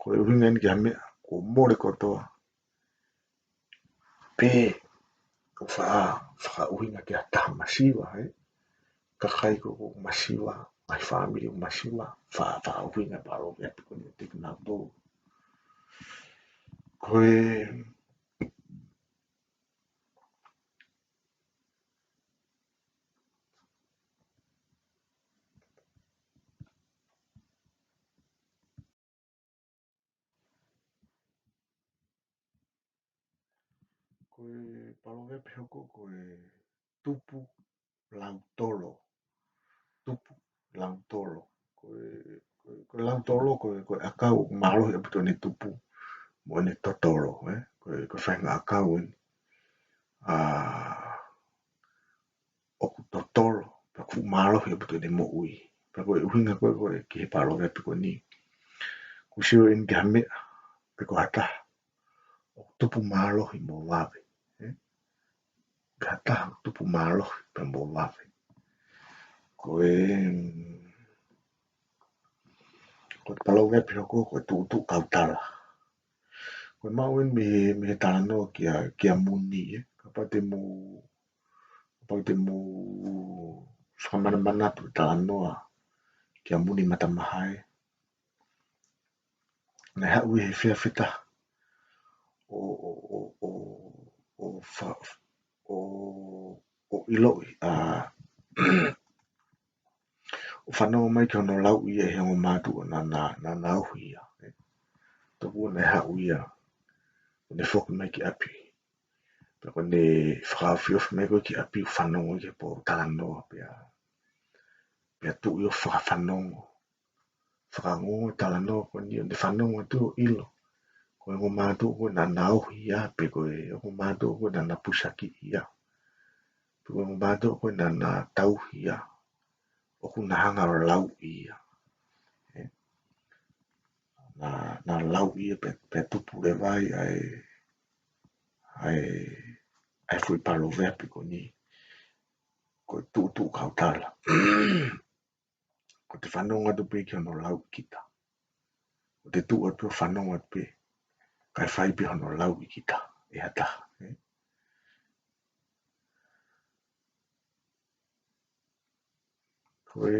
huinga ni ki hamea ko more kotoa. Pe ko wha uhinga ki a taha masiwa Kakai ko masiwa. Mai family masiwa. Wha uhinga palovea pe koe ni te kuna tō. Koe palovea pe hoko koe tupu lautolo. Tupu lautolo. Koe lautolo koe akau malohi apito ni tupu. Mo ni totoro. Koe whainga akau ni. Oku totoro. Pa ku malohi apito ni mo ui. Pa koe uhinga koe ki he palovea pe koe ni. Kusio in ki hamea. Pe ko hataha. O tupu malohi mo wawe. Pe hataha tupu malohi pe mo wawe. Koe palovea pe hoko koe tu kautala. Koe mauen me he tala noa ki a muni. Kapau te mu whakamana mana tu tala noa ki a muni matamahai. Nei haui he whia whita o iloi o whanau mai ki hono lau ia he hongo mātu o na nauhi ia. Toku nei haui ia. Ne whoki mai ki api. Pe kone whakawhiwhi me koe ki api whanongo ke po tānoa pia tu i o whakawhanongo. Whakangongo tānoa ko ni o te whanongo tu o ilo. Koe ngo mātou koe nā nauhi ia, pe koe ngo mātou koe nā pusaki ia. Pe koe ngo mātou koe nā tauhi ia. O kuna hanga o lau ia. Nā lau ia pe tupu le vai ai fui palo vea pe ko ni. Koe tu kautala. Ko te whanonga tu pe ki ono lau kita. Ko te tu atu whanonga tu pe. Kai whai pe ono lau i kita. E hata. Koe...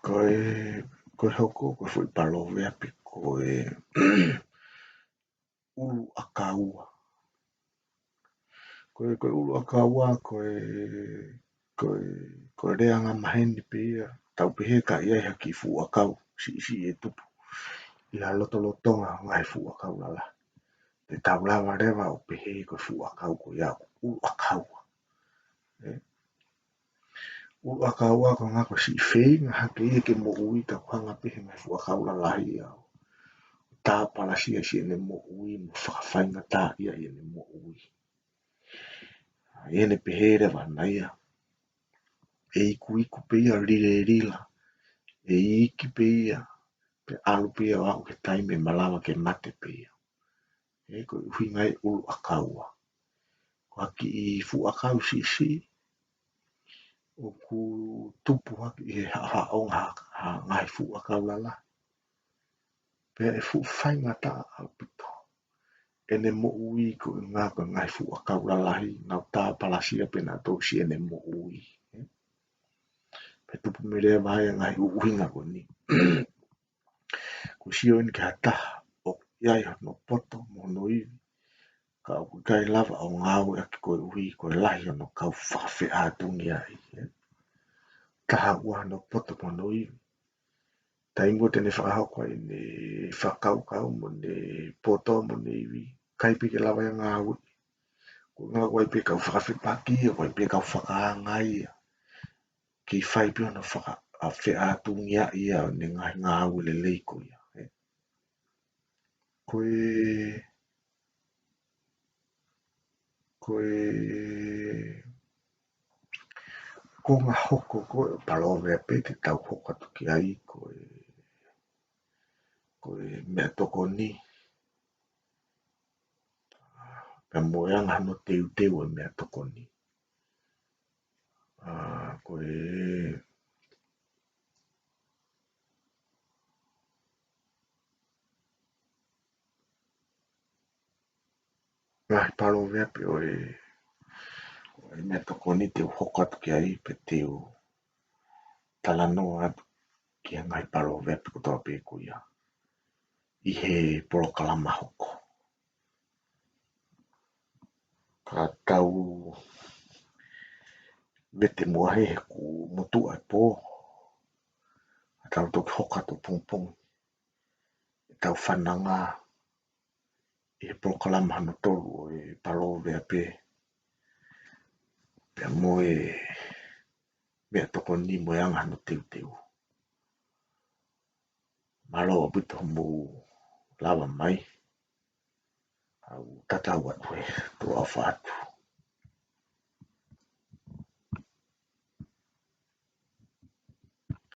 Koe hoko, koe fui palo vea pe koe... ulu a kaua. Koe ulu a kaua, koe reanga maheni pe ia. Tau pe heka ia haki fu a kau. Si e tupu. Ia lotonga ngai fu a kau lala. Te tau lawa rewa o pe he koe fu a kau ko ia ulu a kaua. Ulu a kaua ko ngā koe si whei ngā hake ia ke mo ui ta kuhanga pe he ngai fu a kau lala ia. Tā palasia si ene mo ui mo whakawhainga tā ia ene mo ui. Ene pe he rewa na ia. E iku pe ia rila. E iki pe ia. Pe alu pe ia wau ke taime malawa ke mate pe ia. E koe uhi ngai ulu a kaua. Ko haki i fu a kau si. O ku tupu haki i ha onga ngai fu a kau lala. Pe e fu whainga tā au pito. Ene mo ui ko ngā ko ngai fu a kau lalahi. Nau tā palasia pe nā tō si ene mo ui. Pe tupu me rea vai ngai uhinga ko ni. Ko sio ni ke hata o iai no poto mo no iwi. Ka o kai lava o ngāwe aki koe uhi koe lahi no kau whawhi ātungi ai. Taha ua no poto mo no iwi. Taingo tene whakahau koe ne whakau mo ne poto mo ne iwi. Kai pike lava ya ngāwe. Ko ngā koe pe kau whakawhi paki koe pe kau whakaangai. Ki whai pio no whakawhi ātungi ai o ne ngāwe le leiko ia. Ko ngā hoko koe palove pe te tau hoka tuki ai koe mea toko ni. Pea moeanga no teu e mea toko ni. Koe ngahi palove pe oe mea toko ni teu hoka tuki ai pe teu talanoa atu ki a ngahi palove pe kutoa pe kuia. I he polokalama hoko. Ka tau vete mua he ku mutu ai pō. A tau toki hoka to pungpung. E tau whananga i he polokalama hano tolu o e palove a pe. Pea moe mea toko ni moeanga hano teu. Malo o bito mu lava mai. Au tatau atu e tō au whātu.